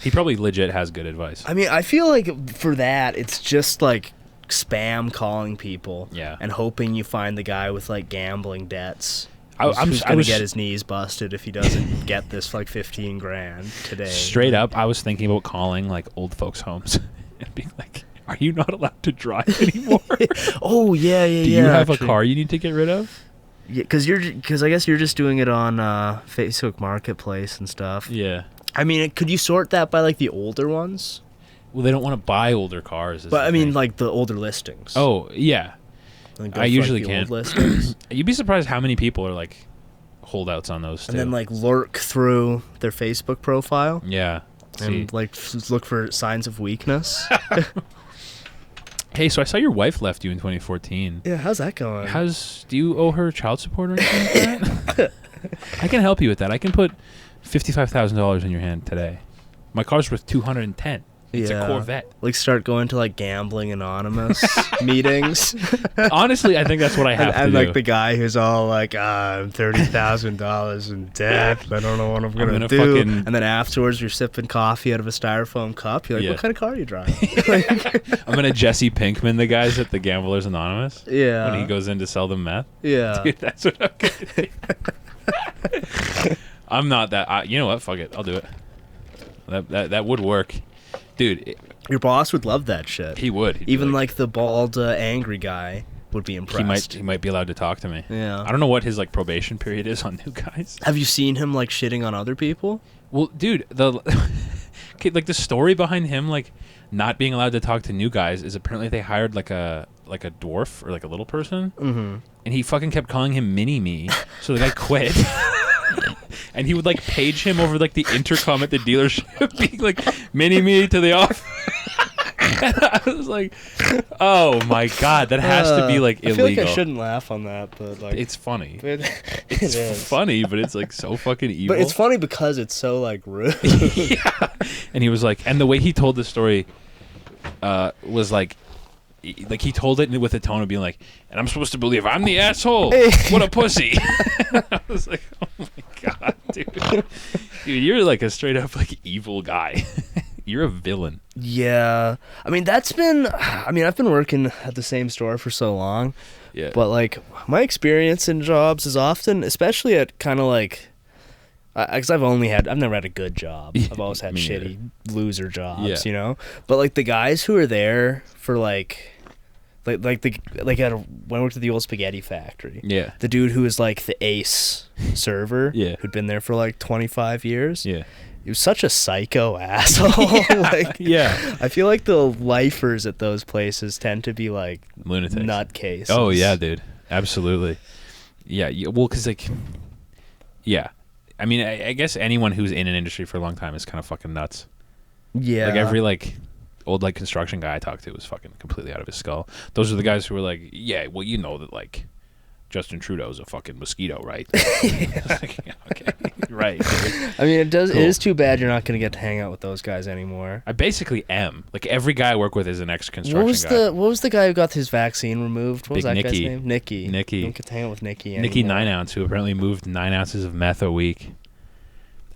He probably legit has good advice. I mean, I feel like for that, it's just like spam calling people. Yeah. And hoping you find the guy with like gambling debts. I'm who's gonna get his knees busted if he doesn't get this like 15 grand today. Straight up, I was thinking about calling like old folks' homes and being like, "Are you not allowed to drive anymore? Oh yeah. Do you have a car you need to get rid of?" Yeah, because I guess you're just doing it on Facebook Marketplace and stuff. Yeah. I mean, could you sort that by like the older ones? Well, they don't want to buy older cars. But I mean, like the older listings. Oh yeah. Like, I usually the can't. old listings. You'd be surprised how many people are like holdouts on those too. And then like lurk through their Facebook profile. Yeah. And like look for signs of weakness. Hey, so I saw your wife left you in 2014. Yeah, how's that going? Do you owe her child support or anything like that? I can help you with that. I can put $55,000 in your hand today. My car's worth $210. It's a Corvette. Like start going to like Gambling Anonymous meetings. Honestly, I think that's what I have to and do. like the guy who's all like, I'm $30,000 in debt. I don't know what I'm gonna do. And then afterwards, you're sipping coffee out of a styrofoam cup. You're like, what kind of car are you driving? I'm gonna Jesse Pinkman the guys at the Gamblers Anonymous. Yeah. When he goes in to sell them meth. Yeah. Dude, that's what I'm gonna do. I'm not that. You know what? Fuck it. I'll do it. That would work. Dude, your boss would love that shit. He would. He'd Even like the bald, angry guy would be impressed. He might be allowed to talk to me. Yeah. I don't know what his like probation period is on new guys. Have you seen him like shitting on other people? Well, dude, like the story behind him like not being allowed to talk to new guys is apparently they hired like a dwarf or like a little person, and he fucking kept calling him Mini Me, so the guy quit. And he would like page him over like the intercom at the dealership, being like, "Mini Me to the office." And I was like, "Oh my god, that has to be like illegal." I feel like I shouldn't laugh on that, but like it's funny. It's funny, but it's like so fucking evil. But it's funny because it's so like rude. Yeah. And he was like, and the way he told the story was like he told it with a tone of being like, and I'm supposed to believe I'm the asshole. What a pussy. I was like, oh my god, dude, you're like a straight up like evil guy. You're a villain. Yeah, I mean I've been working at the same store for so long. Yeah. But like my experience in jobs is often, especially at kind of like, because I've never had a good job. I've always had shitty loser jobs, you know. But like the guys who are there for when I worked at the old spaghetti factory. Yeah. The dude who was like the ace server. Yeah. Who'd been there for like 25 years. Yeah. He was such a psycho asshole. I feel like the lifers at those places tend to be like lunatics, nutcases. Oh yeah, dude, absolutely. Yeah, well, because like, yeah, I mean, I guess anyone who's in an industry for a long time is kind of fucking nuts. Yeah, like every like old like construction guy I talked to was fucking completely out of his skull. Those are the guys who were like, yeah, well, you know that like Justin Trudeau's a fucking mosquito, right? Okay, right. Dude. I mean, it is too bad you're not going to get to hang out with those guys anymore. I basically am. Like every guy I work with is an ex-construction guy. What was the guy who got his vaccine removed? What was that Nicky. guy's name? Nicky. Nicky. Don't get to hang out with Nicky anymore. Nicky 9 Ounce, who apparently moved 9 ounces of meth a week,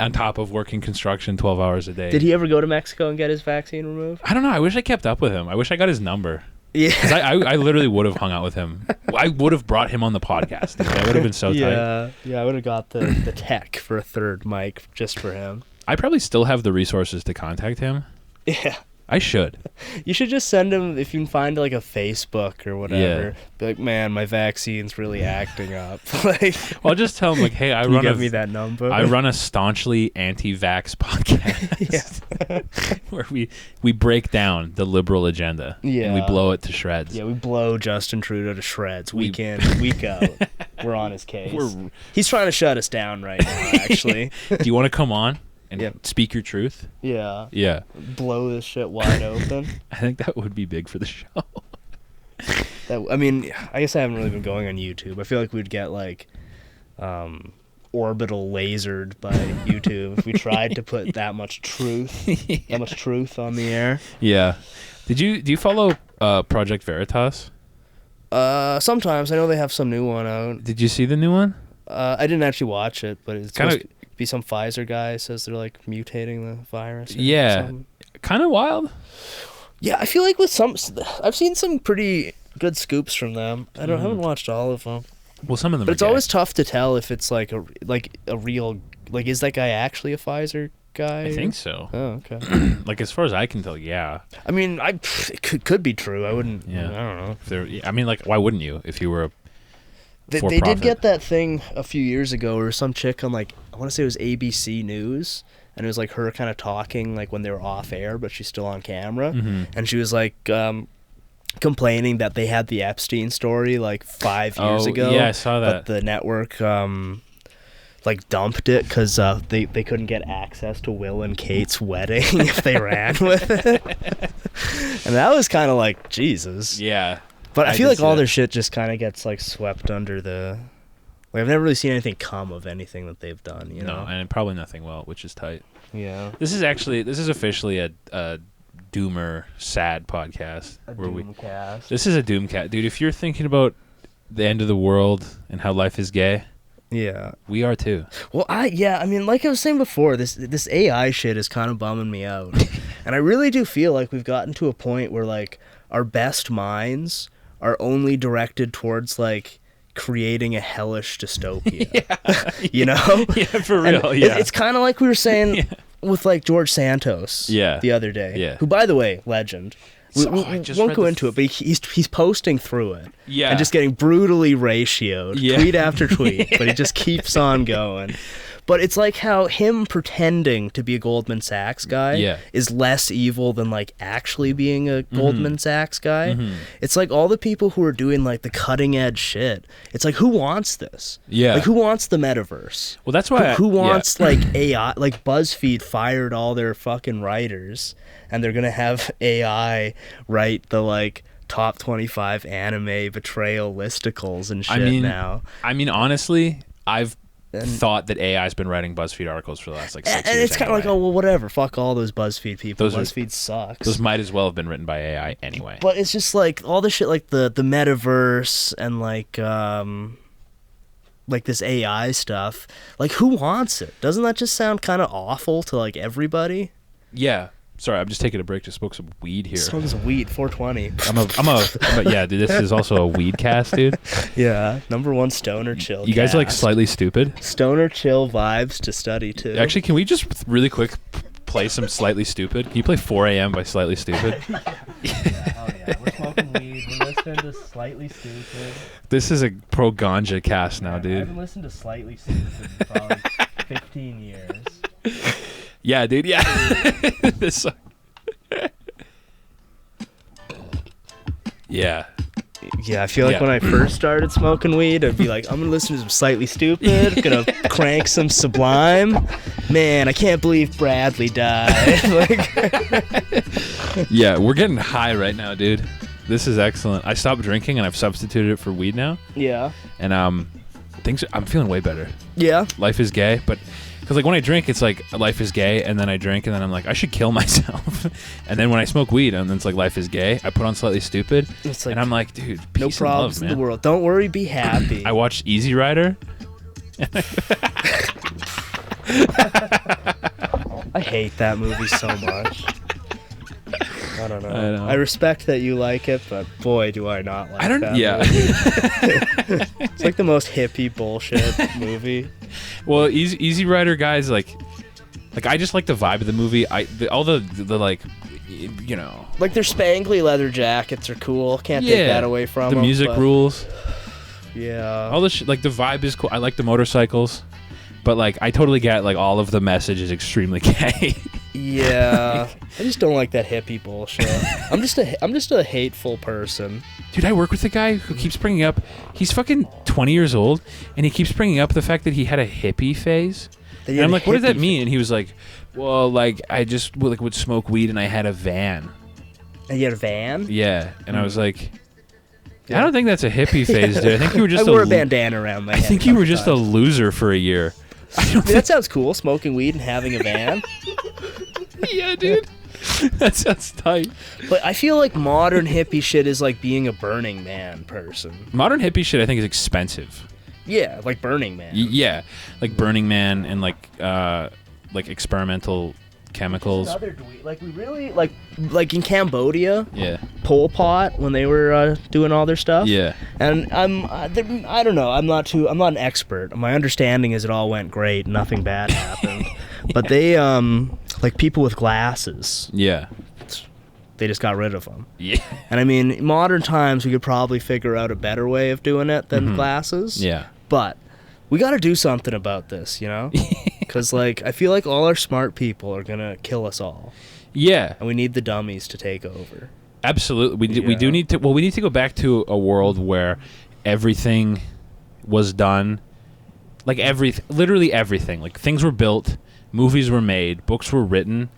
on top of working construction 12 hours a day. Did he ever go to Mexico and get his vaccine removed? I don't know. I wish I kept up with him. I wish I got his number. Yeah. Because I literally would have hung out with him. I would have brought him on the podcast. That would have been so tight. Yeah, I would have got the tech for a third mic just for him. I probably still have the resources to contact him. Yeah. I should. You should just send him, if you can find like a Facebook or whatever. Yeah. Be like, man, my vaccine's really acting up. Like, well, I'll just tell him like, hey, I give me that number. I run a staunchly anti-vax podcast where we break down the liberal agenda. Yeah. And we blow it to shreds. Yeah, we blow Justin Trudeau to shreds week in, week out. We're on his case. He's trying to shut us down right now, actually. Do you want to come on and speak your truth? Yeah. Yeah. Blow this shit wide open. I think that would be big for the show. I mean, I guess I haven't really been going on YouTube. I feel like we'd get like orbital lasered by YouTube if we tried to put that much truth, on the air. Yeah. Do you follow Project Veritas? Sometimes I know they have some new one out. Did you see the new one? I didn't actually watch it, but it's Kinda- supposed to be some Pfizer guy says they're like mutating the virus. Or Yeah. something. Kind of wild. Yeah, I feel like with some, I've seen some pretty good scoops from them. I haven't watched all of them. Well, some of them. But are it's gay. always tough to tell if it's like a real, like, is that guy actually a Pfizer guy? I think so. Oh, okay. Like as far as I can tell, yeah. I mean, it could be true. I wouldn't. Yeah. I don't know. If they're, I mean, like, why wouldn't you if you were a They for-profit? did get that thing a few years ago where some chick on, like, I want to say it was ABC News, and it was like her kind of talking like when they were off air, but she's still on camera, and she was like complaining that they had the Epstein story like 5 years ago. Yeah, I saw that. But the network like dumped it because they couldn't get access to Will and Kate's wedding if they ran with it, and that was kind of like Jesus. Yeah. But I feel did like see all that. their shit just kind of gets like swept under the. Like, I've never really seen anything come of anything that they've done. You know. No, and probably nothing well, which is tight. Yeah. This is officially a doomer sad podcast Doomcast. This is a doomcat, dude. If you're thinking about the end of the world and how life is gay, Yeah. we are too. Well, I mean, like I was saying before, this AI shit is kind of bumming me out, and I really do feel like we've gotten to a point where like our best minds are only directed towards like creating a hellish dystopia. You know? Yeah, for And real. Yeah. it's kind of like we were saying with like George Santos. Yeah. The other day. Yeah. Who, by the way, legend. So, We I just won't read go the into it, but he's posting through it. Yeah. And just getting brutally ratioed, Yeah. tweet after tweet, but he just keeps on going. But it's like how him pretending to be a Goldman Sachs guy Yeah. is less evil than like actually being a Goldman Sachs guy. It's like all the people who are doing like the cutting edge shit. It's like, who wants this? Yeah. Like, who wants the metaverse? Well, that's why. Who wants like AI? Like BuzzFeed fired all their fucking writers, and they're gonna have AI write the like top 25 anime betrayal listicles and shit now. I mean, honestly, I've And- thought that AI's been writing BuzzFeed articles for the last like 6 And years. it's kind of like, oh well, whatever. Fuck all those BuzzFeed people. Those are- BuzzFeed sucks. those might as well have been written by AI anyway. But it's just like all the shit, like the metaverse and like this AI stuff. Like, who wants it? Doesn't that just sound kind of awful to like everybody? Yeah. Sorry, I'm just taking a break to smoke some weed here. Smoking weed, 420. Yeah, dude, this is also a weed cast, dude. Yeah, #1 stoner chill. You guys are like cast. slightly stupid. Stoner chill vibes to study too. Actually, can we just really quick play some Slightly Stupid? Can you play 4 a.m. by Slightly Stupid? Oh yeah, we're smoking weed. We're listening to Slightly Stupid. This is a pro ganja cast now, I dude. haven't listened to Slightly Stupid in probably 15 years. Yeah, dude. Yeah. This. Yeah. Yeah, I feel like Yeah. when I first started smoking weed, I'd be like, I'm gonna listen to some Slightly Stupid, gonna crank some Sublime. Man, I can't believe Bradley died. Like, Yeah, we're getting high right now, dude. This is excellent. I stopped drinking and I've substituted it for weed now, yeah, and I'm feeling way better. yeah. Life is gay, but because like when I drink, it's like life is gay, and then I drink, and then I'm like I should kill myself, and then when I smoke weed, and then it's like life is gay. I put on Slightly Stupid, It's like, and I'm like, dude, no peace problems and love, in the man. world. Don't worry, be happy. I watched Easy Rider. I hate that movie so much. I don't know. I know. I respect that you like it, but boy, do I not like I don't. that Yeah. movie. It's like the most hippie bullshit movie. Well, Easy Rider guys like I just like the vibe of the movie. All the like, you know. Like their spangly leather jackets are cool. Can't take that away from the them. music rules. Yeah. All the like the vibe is cool. I like the motorcycles, but like I totally get like all of the message is extremely gay. Yeah. I just don't like that hippie bullshit. I'm just a hateful person. Dude, I work with a guy who keeps bringing up, he's fucking 20 years old, and he keeps bringing up the fact that he had a hippie phase. And I'm like, what does that mean? And he was like, well, like, I just would smoke weed and I had a van. And you had a van? Yeah. And I was like, I don't think that's a hippie phase, dude. I think you were just I wore a bandana around my I head. think you were just a loser for a year. I mean, that sounds cool, smoking weed and having a van. Yeah, dude. That sounds tight. But I feel like modern hippie shit is like being a Burning Man person. Modern hippie shit, I think, is expensive. Yeah, like Burning Man. Yeah, like Burning Man and like experimental chemicals. Like we really like in Cambodia. Yeah. Pol Pot when they were doing all their stuff. Yeah. And I don't know. I'm not an expert. My understanding is it all went great. Nothing bad happened. But they like people with glasses. Yeah. They just got rid of them. Yeah. And I mean, in modern times we could probably figure out a better way of doing it than glasses. Yeah. But we got to do something about this, you know? Because like I feel like all our smart people are gonna kill us all. Yeah. And we need the dummies to take over. Absolutely. We do need to. Well, we need to go back to a world where everything was done, like literally everything. Like things were built, movies were made, books were written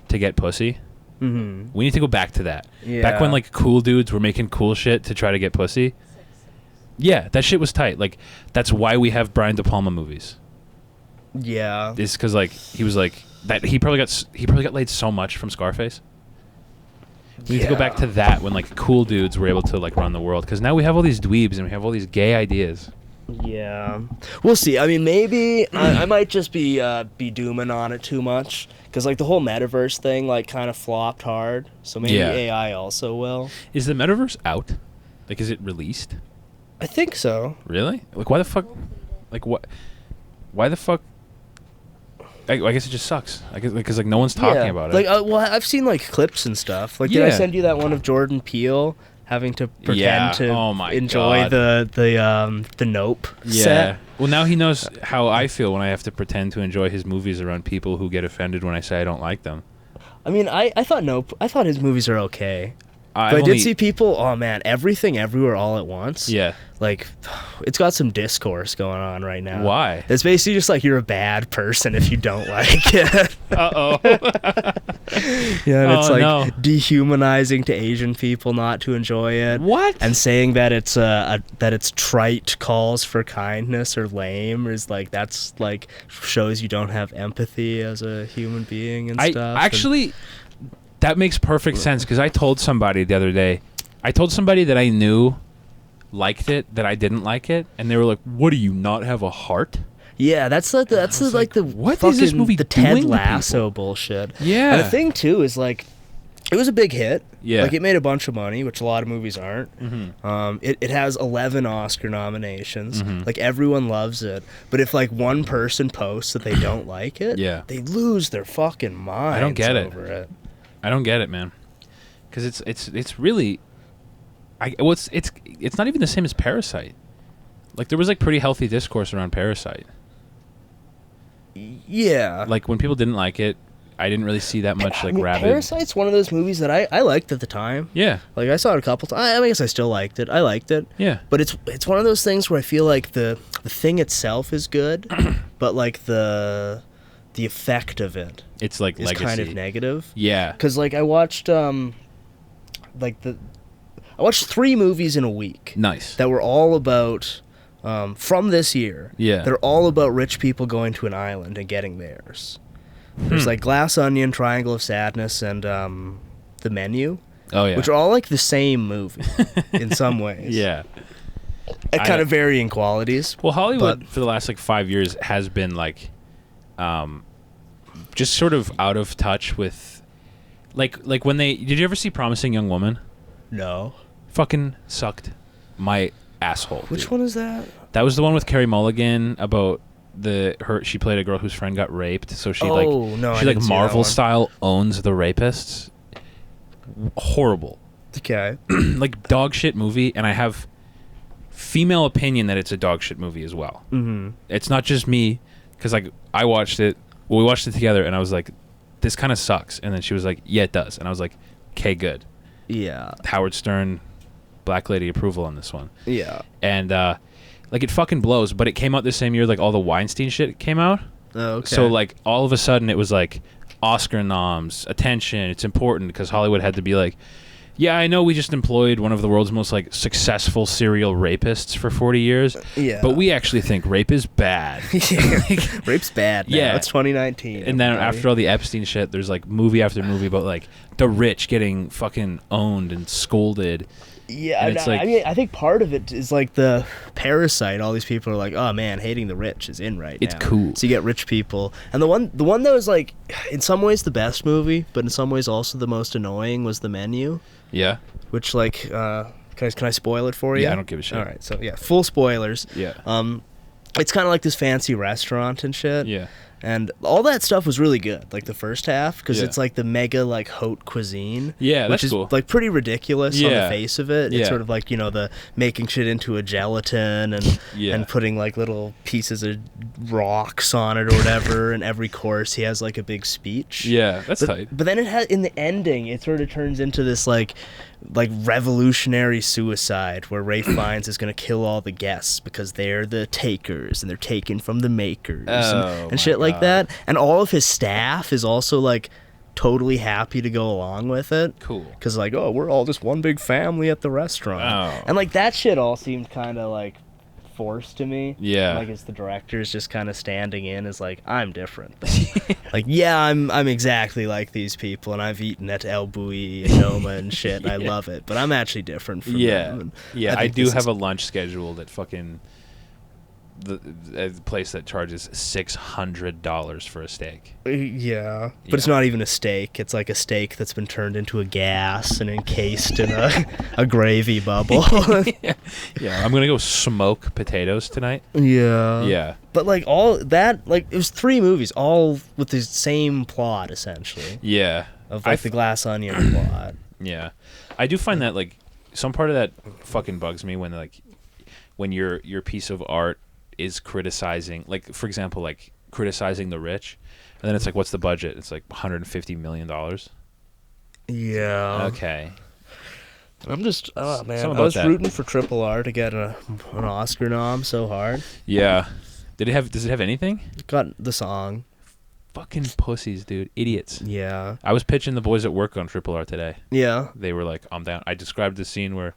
to get pussy. Mm-hmm. We need to go back to that. Yeah. Back when like cool dudes were making cool shit to try to get pussy. Yeah, that shit was tight. Like that's why we have Brian De Palma movies. Yeah. It's because like he was like that. He probably got laid so much from Scarface. We need to go back to that when like cool dudes were able to like run the world. Because now we have all these dweebs and we have all these gay ideas. Yeah, we'll see. I mean, maybe I might just be dooming on it too much because like the whole metaverse thing like kind of flopped hard. So maybe AI also will. Is the metaverse out? Like, is it released? I think so. Really? Like, why the fuck? Like, what? Why the fuck? I guess it just sucks. I guess because like no one's talking about it. Like, well, I've seen like clips and stuff. Like, did I send you that one of Jordan Peele having to pretend to enjoy the Nope set? Well, now he knows how I feel when I have to pretend to enjoy his movies around people who get offended when I say I don't like them. I mean, I thought Nope. I thought his movies are okay. But I did see people, oh man, Everything Everywhere All at Once. Yeah. Like, it's got some discourse going on right now. Why? It's basically just like you're a bad person if you don't like it. Uh-oh. Yeah, and it's like dehumanizing to Asian people not to enjoy it. What? And saying that it's trite calls for kindness or lame is like, that's like shows you don't have empathy as a human being and stuff. Actually, that makes perfect sense because I told somebody the other day, that I knew liked it, that I didn't like it, and they were like, "What do you not have a heart?" Yeah, that's like the what fucking, is this movie the doing Ted to Lasso people? bullshit. Yeah. And the thing too is like, it was a big hit. Yeah. Like it made a bunch of money, which a lot of movies aren't. Mm-hmm. It has 11 Oscar nominations. Mm-hmm. Like everyone loves it. But if like one person posts that they don't like it, they lose their fucking minds. I don't get over it. I don't get it, man. Because it's really, it's not even the same as Parasite. Like there was like pretty healthy discourse around Parasite. Yeah. Like when people didn't like it, I didn't really see that much like rabid. Parasite's one of those movies that I liked at the time. Yeah. Like I saw it a couple times. I guess I still liked it. I liked it. Yeah. But it's one of those things where I feel like the thing itself is good, but like the effect of it, it's like is legacy. kind of negative. Yeah. Because like I watched I watched 3 movies in a week. Nice. That were all about from this year. Yeah. They're all about rich people going to an island and getting theirs. There's like Glass Onion, Triangle of Sadness, and The Menu. Oh yeah. Which are all like the same movie in some ways. Yeah. At kind of varying qualities. Well, Hollywood for the last like 5 years has been like, just sort of out of touch with, like when did you ever see Promising Young Woman? No. Fucking sucked my asshole. Which one is that? That was the one with Carey Mulligan about she played a girl whose friend got raped, so she Marvel style owns the rapists. Horrible. Okay. Like dog shit movie, and I have female opinion that it's a dog shit movie as well. Mm-hmm. It's not just me, because like I watched it. Well, we watched it together, and I was like, "This kind of sucks." And then she was like, "Yeah, it does." And I was like, "Okay, good." Yeah. Howard Stern, Black Lady approval on this one. Yeah. And like it fucking blows. But it came out the same year like all the Weinstein shit came out. Oh, okay. So like all of a sudden it was like Oscar noms, attention. It's important because Hollywood had to be like, Yeah, I know we just employed one of the world's most like successful serial rapists for 40 years. Yeah. But we actually think rape is bad. Rape's bad now. Yeah. It's 2019. And then everybody. after all the Epstein shit, there's like movie after movie about like the rich getting fucking owned and scolded. Yeah, and it's like, I mean, I think part of it is like the parasite. All these people are like, oh man, hating the rich is in right It's now. cool. So you get rich people, and the one that was like, in some ways the best movie, but in some ways also the most annoying was The Menu, yeah. which like, can I spoil it for you? Yeah, I don't give a shit. All right, so yeah, full spoilers. Yeah. It's kind of like this fancy restaurant and shit. Yeah. And all that stuff was really good, like the first half, because Yeah. it's like the mega like haute cuisine. Yeah, which that's is cool. like pretty ridiculous on Yeah. the face of it. Yeah. It's sort of like, you know, the making shit into a gelatin and Yeah. and putting like little pieces of rocks on it or whatever. And every course he has like a big speech. Yeah, that's tight. But then it has in the ending, it sort of turns into this like revolutionary suicide where Ray Fiennes is gonna kill all the guests because they're the takers and they're taken from the makers Oh, and shit my like God. that. And all of his staff is also like totally happy to go along with it. Cool. Because like, oh, we're all just one big family at the restaurant. Oh. And like that shit all seemed kind of like forced to me. Yeah. Like as the director's just kind of standing in as like, I'm different. Like, yeah, I'm exactly like these people, and I've eaten at El Bulli and Noma and shit, and I love it. But I'm actually different from Yeah. them. And Yeah, I think do this have is- a lunch scheduled at fucking a place that charges $600 for a steak. Yeah, but it's Yeah. not even a steak. It's like a steak that's been turned into a gas and encased in a gravy bubble. Yeah, I'm gonna go smoke potatoes tonight. Yeah. Yeah. But like all that, like it was 3 movies, all with the same plot essentially, Yeah. of like the Glass Onion plot. Yeah, I do find that like some part of that fucking bugs me when like when your piece of art is criticizing, like for example, like criticizing the rich, and then it's like, what's the budget? It's like $150 million. Yeah. Okay. I'm just, oh man, Something I was about that. rooting for Triple R to get an Oscar nom so hard. Yeah. Does it have anything? Got the song. Fucking pussies, dude. Idiots. Yeah. I was pitching the boys at work on Triple R today. Yeah. They were like, I'm down. I described the scene where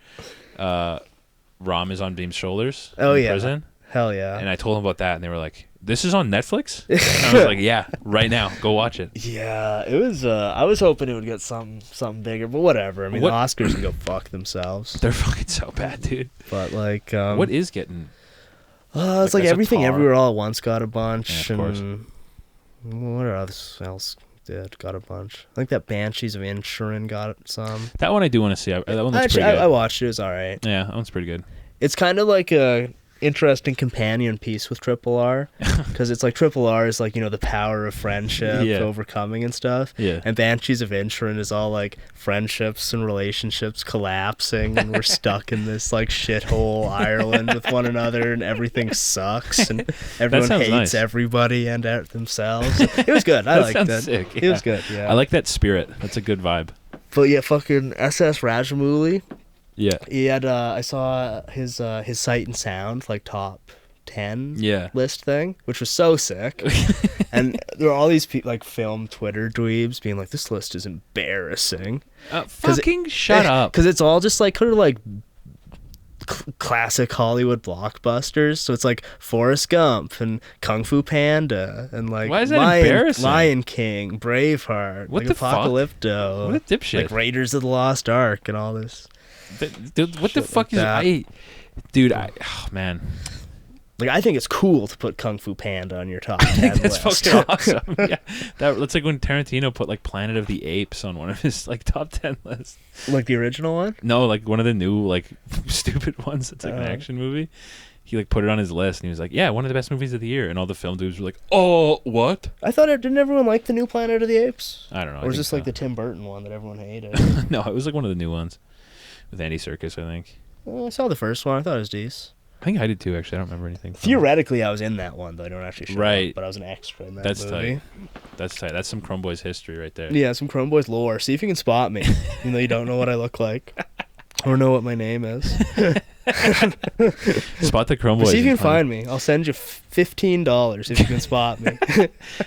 Rom is on Beam's shoulders Oh, in yeah. prison. Hell yeah. And I told them about that, and they were like, this is on Netflix? And I was like, yeah, right now. Go watch it. Yeah, it was. I was hoping it would get something bigger, but whatever. I mean, What- the Oscars can go fuck themselves. They're fucking so bad, dude. But like, What is getting... it's like, like that's a everything, tar. everywhere, all at once got a bunch, Yeah, of course. and what else did got a bunch? I think that Banshees of Inisherin got some. That one I do want to see. That one looks Actually, pretty good. I watched it. It was all right. Yeah, that one's pretty good. It's kind of like a interesting companion piece with Triple R, because it's like Triple R is like, you know, the power of friendship, Yeah. overcoming and stuff. Yeah. And Banshees of Inisherin is all like friendships and relationships collapsing, and we're stuck in this like shithole Ireland with one another, and everything sucks, and everyone sounds hates nice. everybody and themselves. It was good. I That liked sounds it. sick, It was yeah. good. Yeah. I like that spirit. That's a good vibe. But yeah, fucking SS Rajamouli. Yeah. He had I saw his Sight and Sound like top 10 Yeah. list thing, which was so sick. And there were all these people like film Twitter dweebs being like, this list is embarrassing. Fucking shut up. Because it's all just like kind of like classic Hollywood blockbusters. So it's like Forrest Gump and Kung Fu Panda and like Why is that embarrassing? Lion King, Braveheart, What like the fuck? Apocalypto, What a dipshit. like Raiders of the Lost Ark and all this. Dude, what the Shit fuck like is... that. Dude, oh, man. Like, I think it's cool to put Kung Fu Panda on your top 10 That's list. fucking awesome. Yeah, that's like when Tarantino put like Planet of the Apes on one of his like top 10 lists. Like the original one? No, like one of the new like stupid ones. It's like an Uh. action movie. He like put it on his list, and he was like, "Yeah, one of the best movies of the year." And all the film dudes were like, "Oh, what?" I thought didn't everyone like the new Planet of the Apes? I don't know. Or was this like the Tim Burton one that everyone hated? No, it was like one of the new ones with Andy Serkis, I think. I saw the first one. I thought it was decent. I think I did too. Actually, I don't remember anything. from it. Theoretically, I was in that one, though I don't actually show Right. up, but I was an extra in that That's movie. tight. That's tight. That's some Chrome Boys history right there. Yeah, some Chrome Boys lore. See if you can spot me, even though you don't know what I look like. Or know what my name is. Spot the Chrome Boys. See if you and can find me. I'll send you $15 if you can spot me.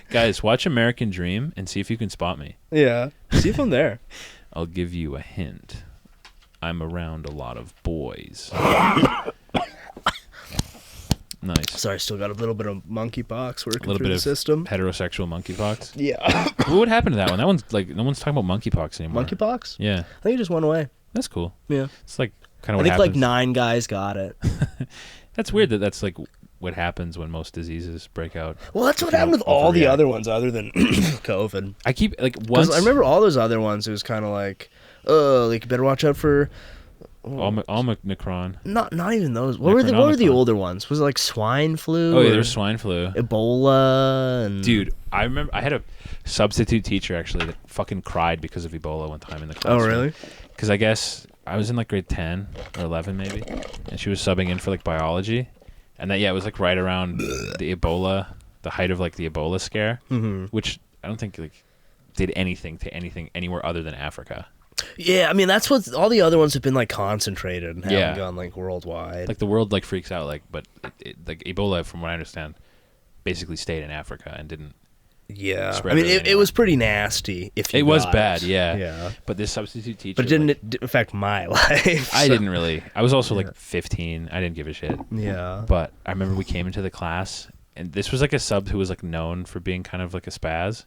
Guys, watch American Dream and see if you can spot me. Yeah. See if I'm there. I'll give you a hint. I'm around a lot of boys. Nice. Sorry, I still got a little bit of monkeypox working A little through bit the of system. heterosexual monkeypox. Yeah. What happened to that one? That one's like no one's talking about monkeypox anymore. Monkeypox? Yeah, I think it just went away. that's cool. Yeah. It's like kind I of what think happens. like 9 guys got it. That's weird that that's like what happens when most diseases break out. Well, that's what You happened don't with all the overreact. other ones other than COVID. I keep like 'Cause once. I remember all those other ones. It was kind of like, like you better watch out for. Omicron. Not even those. What were the Necronomicon. older ones? Was it like swine flu? Oh yeah, or there's swine flu. Ebola and Dude, I remember I had a substitute teacher actually that fucking cried because of Ebola one time in the class. Oh really? Because I guess I was in like grade 10 or 11 maybe, and she was subbing in for like biology, and that it was like right around the Ebola, the height of like the Ebola scare, which I don't think like did anything to anything anywhere other than Africa. Yeah, I mean that's what all the other ones have been like concentrated and haven't Yeah. gone like worldwide. Like the world like freaks out like, but like Ebola, from what I understand, basically stayed in Africa and didn't. Yeah, spread I mean really it was pretty nasty. If you It was got bad, yeah. Yeah, But this substitute teacher, but it didn't like, affect my life. I so- didn't really. I was also like 15. I didn't give a shit. Yeah, But I remember we came into the class, and this was like a sub who was like known for being kind of like a spaz.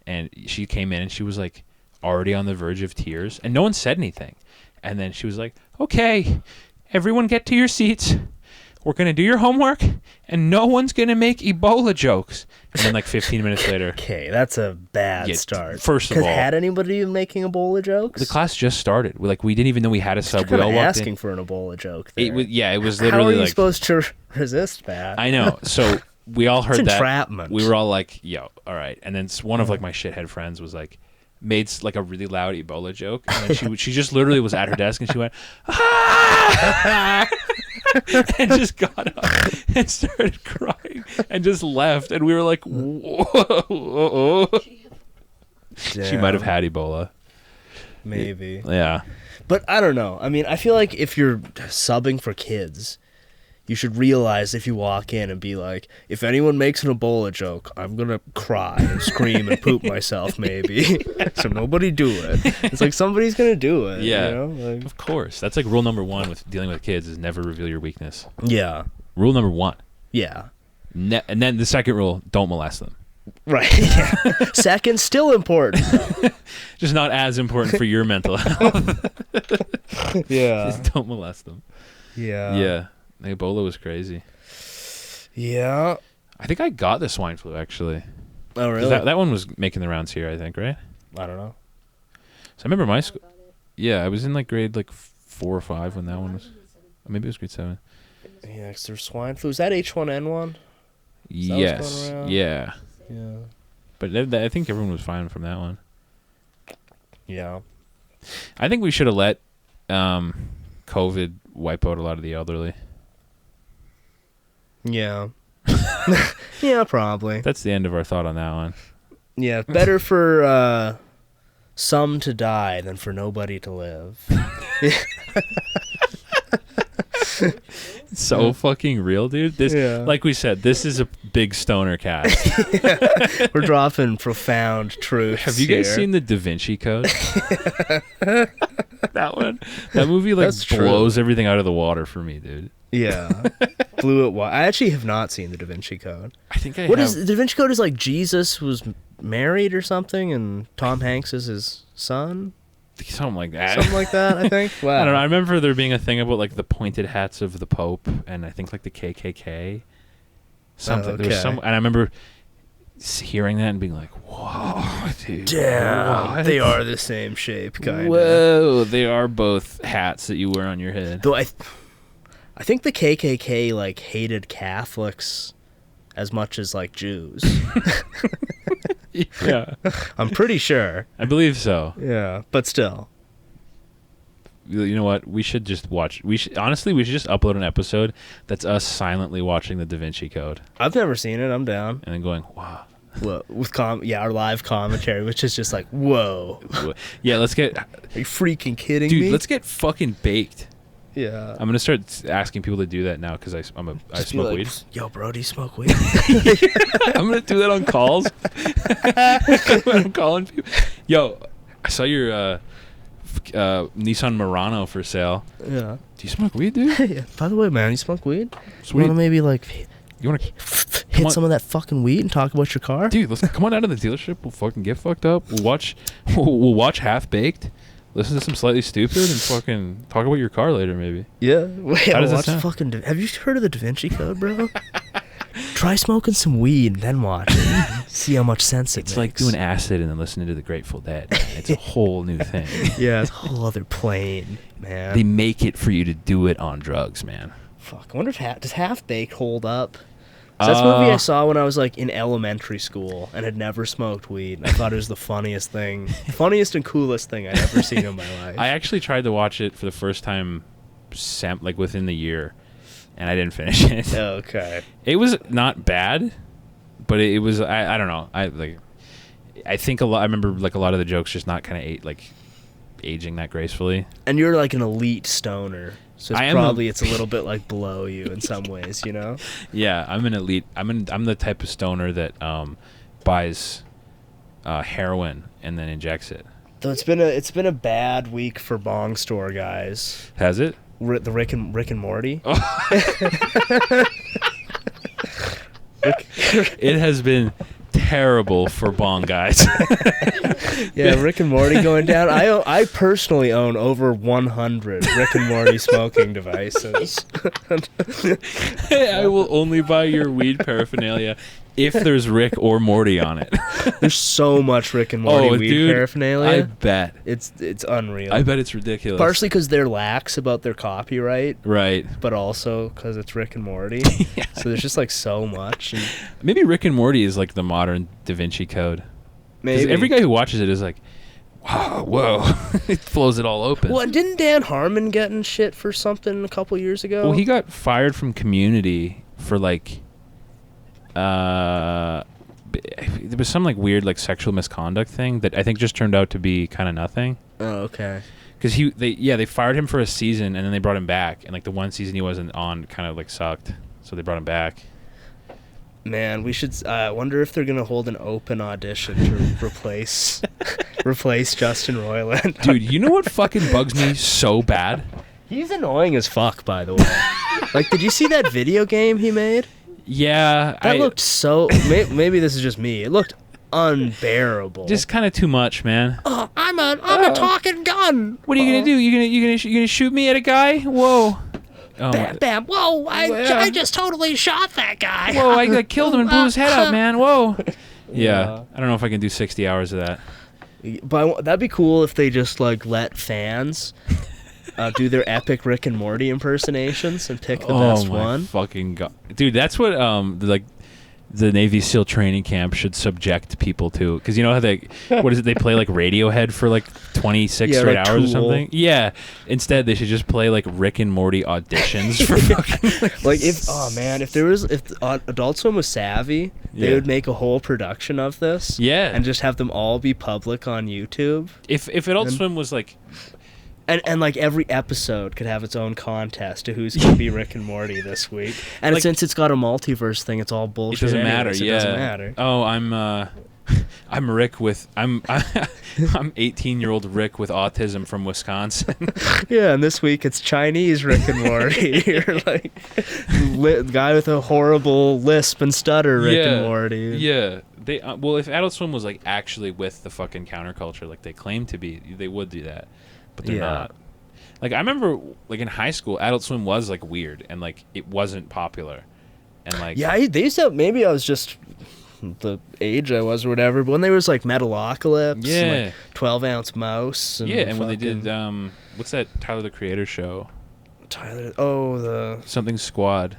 And she came in and she was like already on the verge of tears, and no one said anything. And then she was like, "Okay, everyone get to your seats. We're going to do your homework, and no one's going to make Ebola jokes." And then like 15 minutes later, okay, that's a bad Yeah, start. first of 'Cause all- had anybody been making Ebola jokes? the class just started. We didn't even know we had a sub. We Kind all of walked asking in. for an Ebola joke. There. It was, yeah, it was How are literally you like supposed to resist that? I know. So we all heard that. entrapment. We were all like, "Yo, all right." And then one of like my shithead friends was like, made like a really loud Ebola joke, and then she just literally was at her desk and she went, "Ah!" and just got up and started crying and just left, and we were like, "Whoa!" She might have had Ebola. maybe. Yeah. But I don't know. I mean, I feel like if you're subbing for kids, you should realize if you walk in and be like, if anyone makes an Ebola joke, I'm going to cry and scream and poop myself, maybe. So nobody do it. It's like somebody's going to do it. Yeah. You know? Like, Of course. That's like rule number 1 with dealing with kids is never reveal your weakness. yeah. Rule number 1. Yeah. And then the second rule, don't molest them. Right. Yeah. Second, still important. Just not as important for your mental health. Yeah. Just don't molest them. Yeah. Yeah. Ebola was crazy. Yeah. I think I got the swine flu, actually. 'Cause Oh, really? That one was making the rounds here, I think, right? I don't know. So I remember my school. Yeah, I was in like grade like 4 or 5 when that one was. Or maybe it was grade 7. Yeah, 'cause there's swine flu. Is that H1N1? what's going Yes. around? Yeah. Yeah. But I think everyone was fine from that one. Yeah. I think we should have let COVID wipe out a lot of the elderly. Yeah. Yeah, probably. That's the end of our thought on that one. Yeah, better for some to die than for nobody to live. So fucking real, dude. This, Yeah. like we said, this is a big stoner cast. We're dropping profound truths. Have you guys here. seen the Da Vinci Code? That one, that movie like That's true. blows everything out of the water for me, dude. Yeah. Blew it wide. I actually have not seen the Da Vinci Code. I think I What have. is the Da Vinci Code? Is like Jesus was married or something, and Tom Hanks is his son, Something like that. something like that. I think. Wow. I don't know. I remember there being a thing about like the pointed hats of the Pope, and I think like the KKK. Something. There was okay. some, and I remember hearing that and being like, "Whoa, dude! Damn, what? they are the same shape, kind of. Whoa, they are both hats that you wear on your head." Though I think the KKK like hated Catholics as much as like Jews. Yeah, I'm pretty sure. I believe so. Yeah, but still. You know what? We should just watch. We should just upload an episode that's us silently watching the Da Vinci Code I've never seen it. I'm down. and then going, "Wow." Whoa, with our live commentary, which is just like, whoa, Yeah, let's get, are you freaking kidding dude. me? Let's get fucking baked. Yeah. I'm gonna start asking people to do that now because I Just be smoke like, weed. Yo, bro, do you smoke weed? I'm gonna do that on calls when I'm calling people. Yo, I saw your Nissan Murano for sale. Yeah. Do you smoke weed, dude? Yeah. By the way, man, you smoke weed? Sweet. You want to maybe like You want to, hit on. some of that fucking weed and talk about your car? dude? Let's come on out of the dealership. We'll fucking get fucked up. We'll watch. We'll watch Half Baked. Listen to some Slightly Stupid and fucking talk about your car later, maybe. Yeah. Wait, How does that watch sound? fucking. Have you heard of the Da Vinci Code, bro? Try smoking some weed and then watch it. See how much sense it It's makes. like doing acid and then listening to the Grateful Dead. It's a whole new thing. Yeah, it's a whole other plane, man. They make it for you to do it on drugs, man. Fuck. I wonder if does Half Baked hold up? 'Cause that's a movie I saw when I was like in elementary school and had never smoked weed. And I thought it was the funniest and coolest thing I'd ever seen in my life. I actually tried to watch it for the first time, like within the year, and I didn't finish it. Okay. It was not bad, but it was I don't know. I think a lot. I remember like a lot of the jokes just not kind of aging that gracefully. And you're like an elite stoner, so I it's am probably it's a little bit like below you in some ways, you know? Yeah, I'm an elite. I'm the type of stoner that buys heroin and then injects it. Though it's been a bad week for bong store guys. Has it? The Rick and Morty. It has been terrible for bong guys. Yeah, Rick and Morty going down. I personally own over 100 Rick and Morty smoking devices. I will only buy your weed paraphernalia if there's Rick or Morty on it. There's so much Rick and Morty weed dude, paraphernalia. I bet. It's unreal. I bet it's ridiculous. Partially because they're lax about their copyright, Right. but also because it's Rick and Morty. Yeah. So there's just like so much. And Maybe Rick and Morty is like the modern Da Vinci Code. 'Cause maybe every guy who watches it is like, wow, whoa. It blows it all open. Well, didn't Dan Harmon get in shit for something a couple years ago? Well, he got fired from Community for like, there was some like weird like sexual misconduct thing that I think just turned out to be kind of nothing. Oh, okay. Because they fired him for a season and then they brought him back, and like the one season he wasn't on kind of like sucked, so they brought him back. Man, we should. I wonder if they're gonna hold an open audition to replace Justin Roiland. Dude, you know what fucking bugs me so bad? He's annoying as fuck, by the way. Like, did you see that video game he made? Yeah, That looked so. Maybe this is just me. It looked unbearable. just kind of too much, man. Oh, I'm a talking gun. What are you gonna do? You gonna shoot me at a guy? Whoa! Oh, Bam, bam. Whoa! I just totally shot that guy. whoa! I killed him and blew his head out, man. Whoa! Yeah, I don't know if I can do 60 hours of that. But that'd be cool if they just like let fans do their epic Rick and Morty impersonations and pick the best one. Fucking god, dude! That's what the Navy SEAL training camp should subject people to, because you know how they they play like Radiohead for like 26 straight like hours or Tool. something. Yeah, instead they should just play like Rick and Morty auditions for fucking Like if Adult Swim was savvy, they Yeah. would make a whole production of this. Yeah. And just have them all be public on YouTube. if Adult Swim was like, And like every episode could have its own contest to who's gonna be Rick and Morty this week. And Like- since it's got a multiverse thing, it's all it bullshit. doesn't matter. anyways, Yeah, It doesn't matter. Oh, I'm Rick with I'm 18-year-old Rick with autism from Wisconsin. Yeah, and this week it's Chinese Rick and Morty. You're like guy with a horrible lisp and stutter Rick and Morty. Yeah. They well, if Adult Swim was like actually with the fucking counterculture like they claim to be, they would do that. But they're Yeah. not. Like I remember like in high school, Adult Swim was like weird and like it wasn't popular. And like Yeah, they used to, maybe I was just the age I was or whatever, but when there was like Metalocalypse, Yeah. and, like 12-ounce mouse, and yeah, and when they fucking did what's that Tyler the Creator show? Tyler, Something Squad.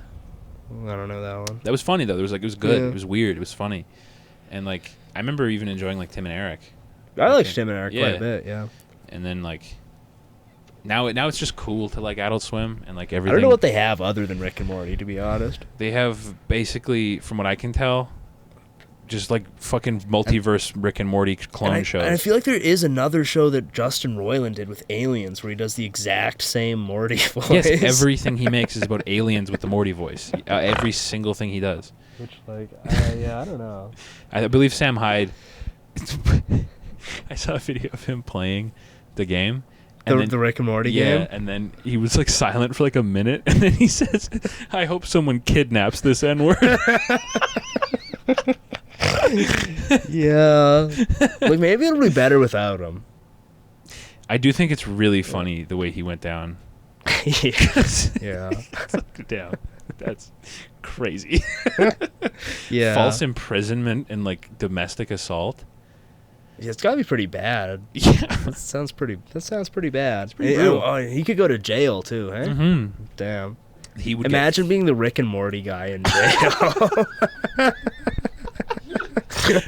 I don't know that one. That was funny though. It was good. Yeah. It was weird. It was funny. And like I remember even enjoying like Tim and Eric. I liked Tim and Eric quite Yeah. a bit, yeah. And then like now it's just cool to like Adult Swim and like I everything. don't know what they have other than Rick and Morty, to be honest. They have basically, from what I can tell, just like fucking multiverse Rick and Morty clone shows. And I feel like there is another show that Justin Roiland did with aliens where he does the exact same Morty voice. Yes, everything he makes is about aliens with the Morty voice. Every single thing he does. Which, like, yeah, I don't know. I believe Sam Hyde. I saw a video of him playing the game, The Rick and Morty game? And then he was like silent for like a minute, and then he says, I hope someone kidnaps this N-word. Yeah. Like, maybe it'll be better without him. I do think it's really funny the way he went down. Yeah. Damn. That's crazy. Yeah. False imprisonment and like domestic assault. Yeah, it's got to be pretty bad. Yeah. That sounds pretty bad. pretty brutal. Oh, he could go to jail too, eh? Mm-hmm. Damn. He would Imagine being the Rick and Morty guy in jail.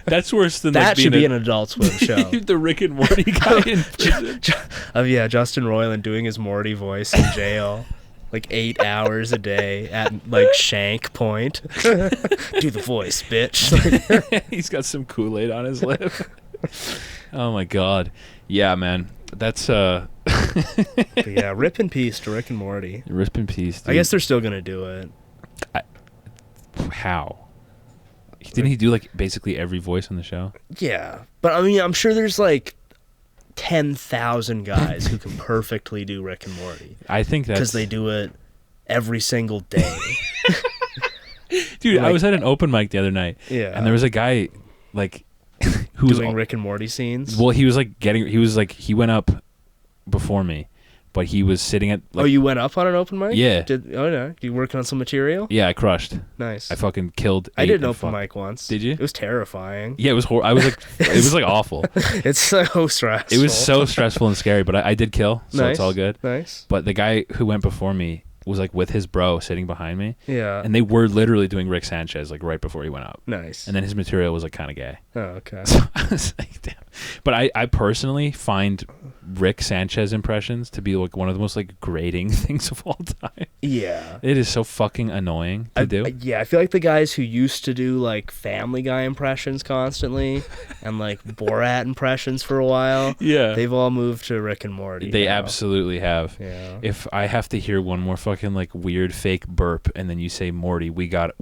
That's worse than That like, should being be an Adult Swim show. the Rick and Morty guy in prison. Yeah, Justin Roiland doing his Morty voice in jail. Like 8 hours a day at like shank point. Do the voice, bitch. He's got some Kool-Aid on his lip. Oh my god. Yeah, man. That's But yeah, rip in peace to Rick and Morty. rip in peace, dude. I guess they're still gonna do it. How? Didn't he do like basically every voice on the show? Yeah, but I mean, I'm sure there's like 10,000 guys who can perfectly do Rick and Morty I think that's because they do it every single day. Dude, I like- was at an open mic the other night. Yeah. And there was a guy like who was Doing Rick and Morty scenes. well, he he went up before me, but he was sitting at like, Oh, you went up on an open mic? Yeah. You working on some material? yeah, I crushed. Nice. I fucking killed. I ate did an and open fuck- mic once. Did you? It was terrifying. Yeah, it was I was like it was like awful. It's so stressful. It was so stressful and scary, but I did kill, so Nice. it's all good. Nice. But the guy who went before me was like with his bro sitting behind me, Yeah. and they were literally doing Rick Sanchez like right before he went up. Nice. And then his material was like kind of gay. Oh, okay. So I was like, damn. But I personally find Rick Sanchez impressions to be like one of the most like grating things of all time. Yeah. It is so fucking annoying to do. Yeah, I feel like the guys who used to do like Family Guy impressions constantly and like Borat impressions for a while, Yeah. they've all moved to Rick and Morty. They now. absolutely have. Yeah. If I have to hear one more fucking like weird fake burp and then you say Morty, we gotta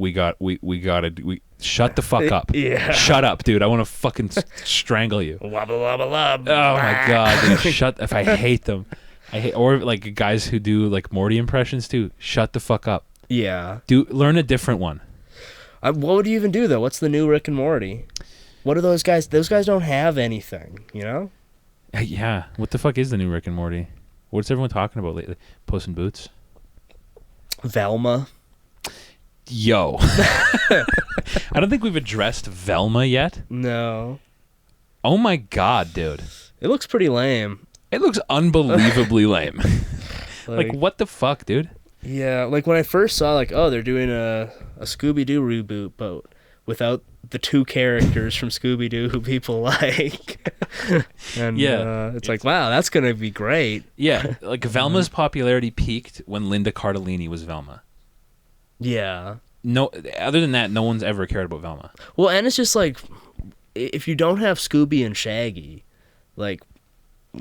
shut the fuck up. Yeah. Shut up, dude. I want to fucking strangle you. Wabba wabba lub. Oh my god, dude. Shut if I hate them. I hate or like guys who do like Morty impressions too. Shut the fuck up. Yeah. Learn a different one. What would you even do though? What's the new Rick and Morty? What are those guys? Those guys don't have anything, you know? Yeah. What the fuck is the new Rick and Morty? What's everyone talking about lately? Puss in Boots? Velma. Yo. I don't think we've addressed Velma yet. No. Oh my god, dude. It looks pretty lame. It looks unbelievably lame. Like, what the fuck, dude? Yeah, like when I first saw like, oh, they're doing a Scooby-Doo reboot, but without the two characters from Scooby-Doo who people like. And Yeah. it's like, wow, that's going to be great. Yeah, like Velma's popularity peaked when Linda Cardellini was Velma. Yeah. No, other than that, no one's ever cared about Velma. Well, and it's just like, if you don't have Scooby and Shaggy, like,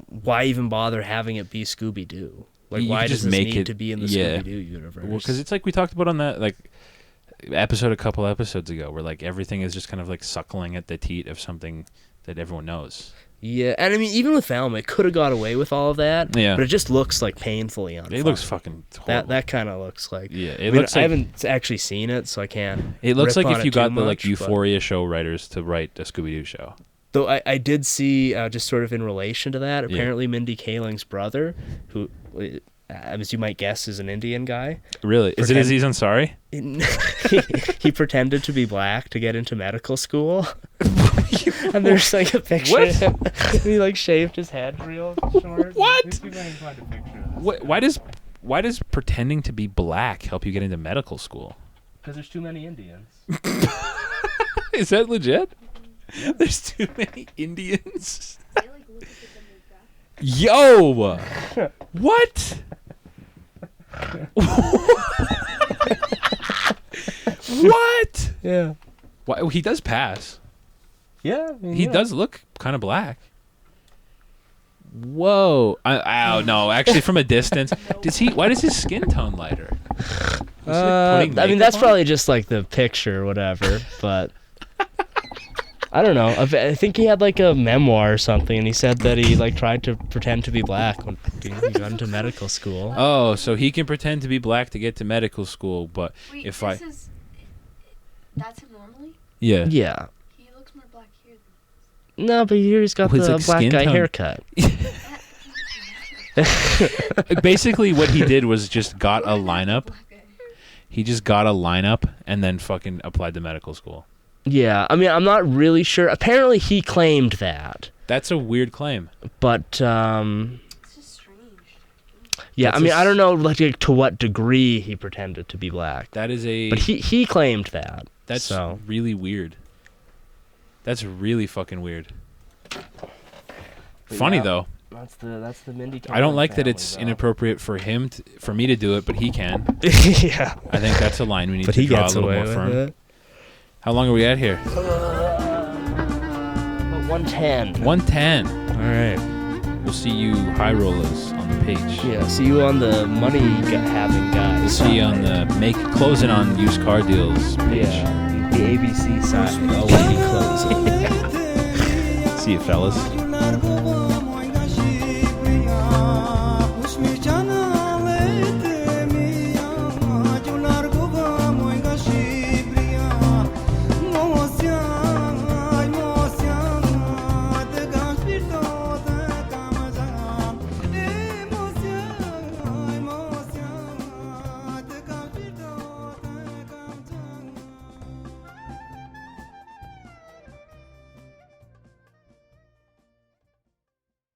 why even bother having it be Scooby-Doo? Like, You why could does just this make need it- to be in the yeah. Scooby-Doo universe? Well, because it's like we talked about on that like episode a couple episodes ago, where like everything is just kind of like suckling at the teat of something that everyone knows. Yeah, and I mean, even with Velma, it could have got away with all of that. Yeah. But it just looks like painfully unfunny. It looks fucking horrible. That kind of looks like. Yeah, I it mean, looks I like haven't actually seen it, so I can't. it looks rip like on if you it too got the like much, but- Euphoria show writers to write a Scooby Doo show. Though I did see, just sort of in relation to that, Yeah. apparently Mindy Kaling's brother, who, as you might guess, is an Indian guy. Really? Is it Pretend- Aziz Ansari? He pretended to be black to get into medical school. And there's like a picture. What? Of him. He like shaved his head real short. What? Let's see if I can find a picture of this. Why does pretending to be black help you get into medical school? Because there's too many Indians. Is that legit? There's too many Indians. Yo! What? What? Yeah. Why, he does pass. Yeah. I mean, He yeah. does look kind of black. Whoa! Ow! No, actually, from a distance, why does his skin tone lighter? Was he, like, putting I mean, makeup that's on? probably just like the picture or whatever, but I don't know. I think he had like a memoir or something, and he said that he like tried to pretend to be black when he got into medical school. Oh, so he can pretend to be black to get to medical school, but Wait, if that's him normally? yeah. Yeah. He looks more black here No, but here he's got Well, it's the like black skin guy tone. haircut. Basically, what he did was just got a lineup. than He just got a lineup and then fucking applied to medical school. Yeah, I mean, I'm not really sure. Apparently, he claimed that, That's a weird claim. but It's just strange. yeah, That's I mean, a I don't know like to what degree he pretended to be black, That is a. but he claimed that. That's so. really weird. That's really fucking weird. Funny yeah. though. That's the Mindy. I don't like that family, it's though. inappropriate for him for me to do it, but he can. Yeah, I think that's a line we need but to he draw a gets little away more with firm. it. How long are we at here? About 110. 110. All right. We'll see you high rollers on the page. Yeah. See you on the money having guys. We'll see you on the closing on used car deals page. Yeah. The ABC side. Awaiting closing. See you, fellas.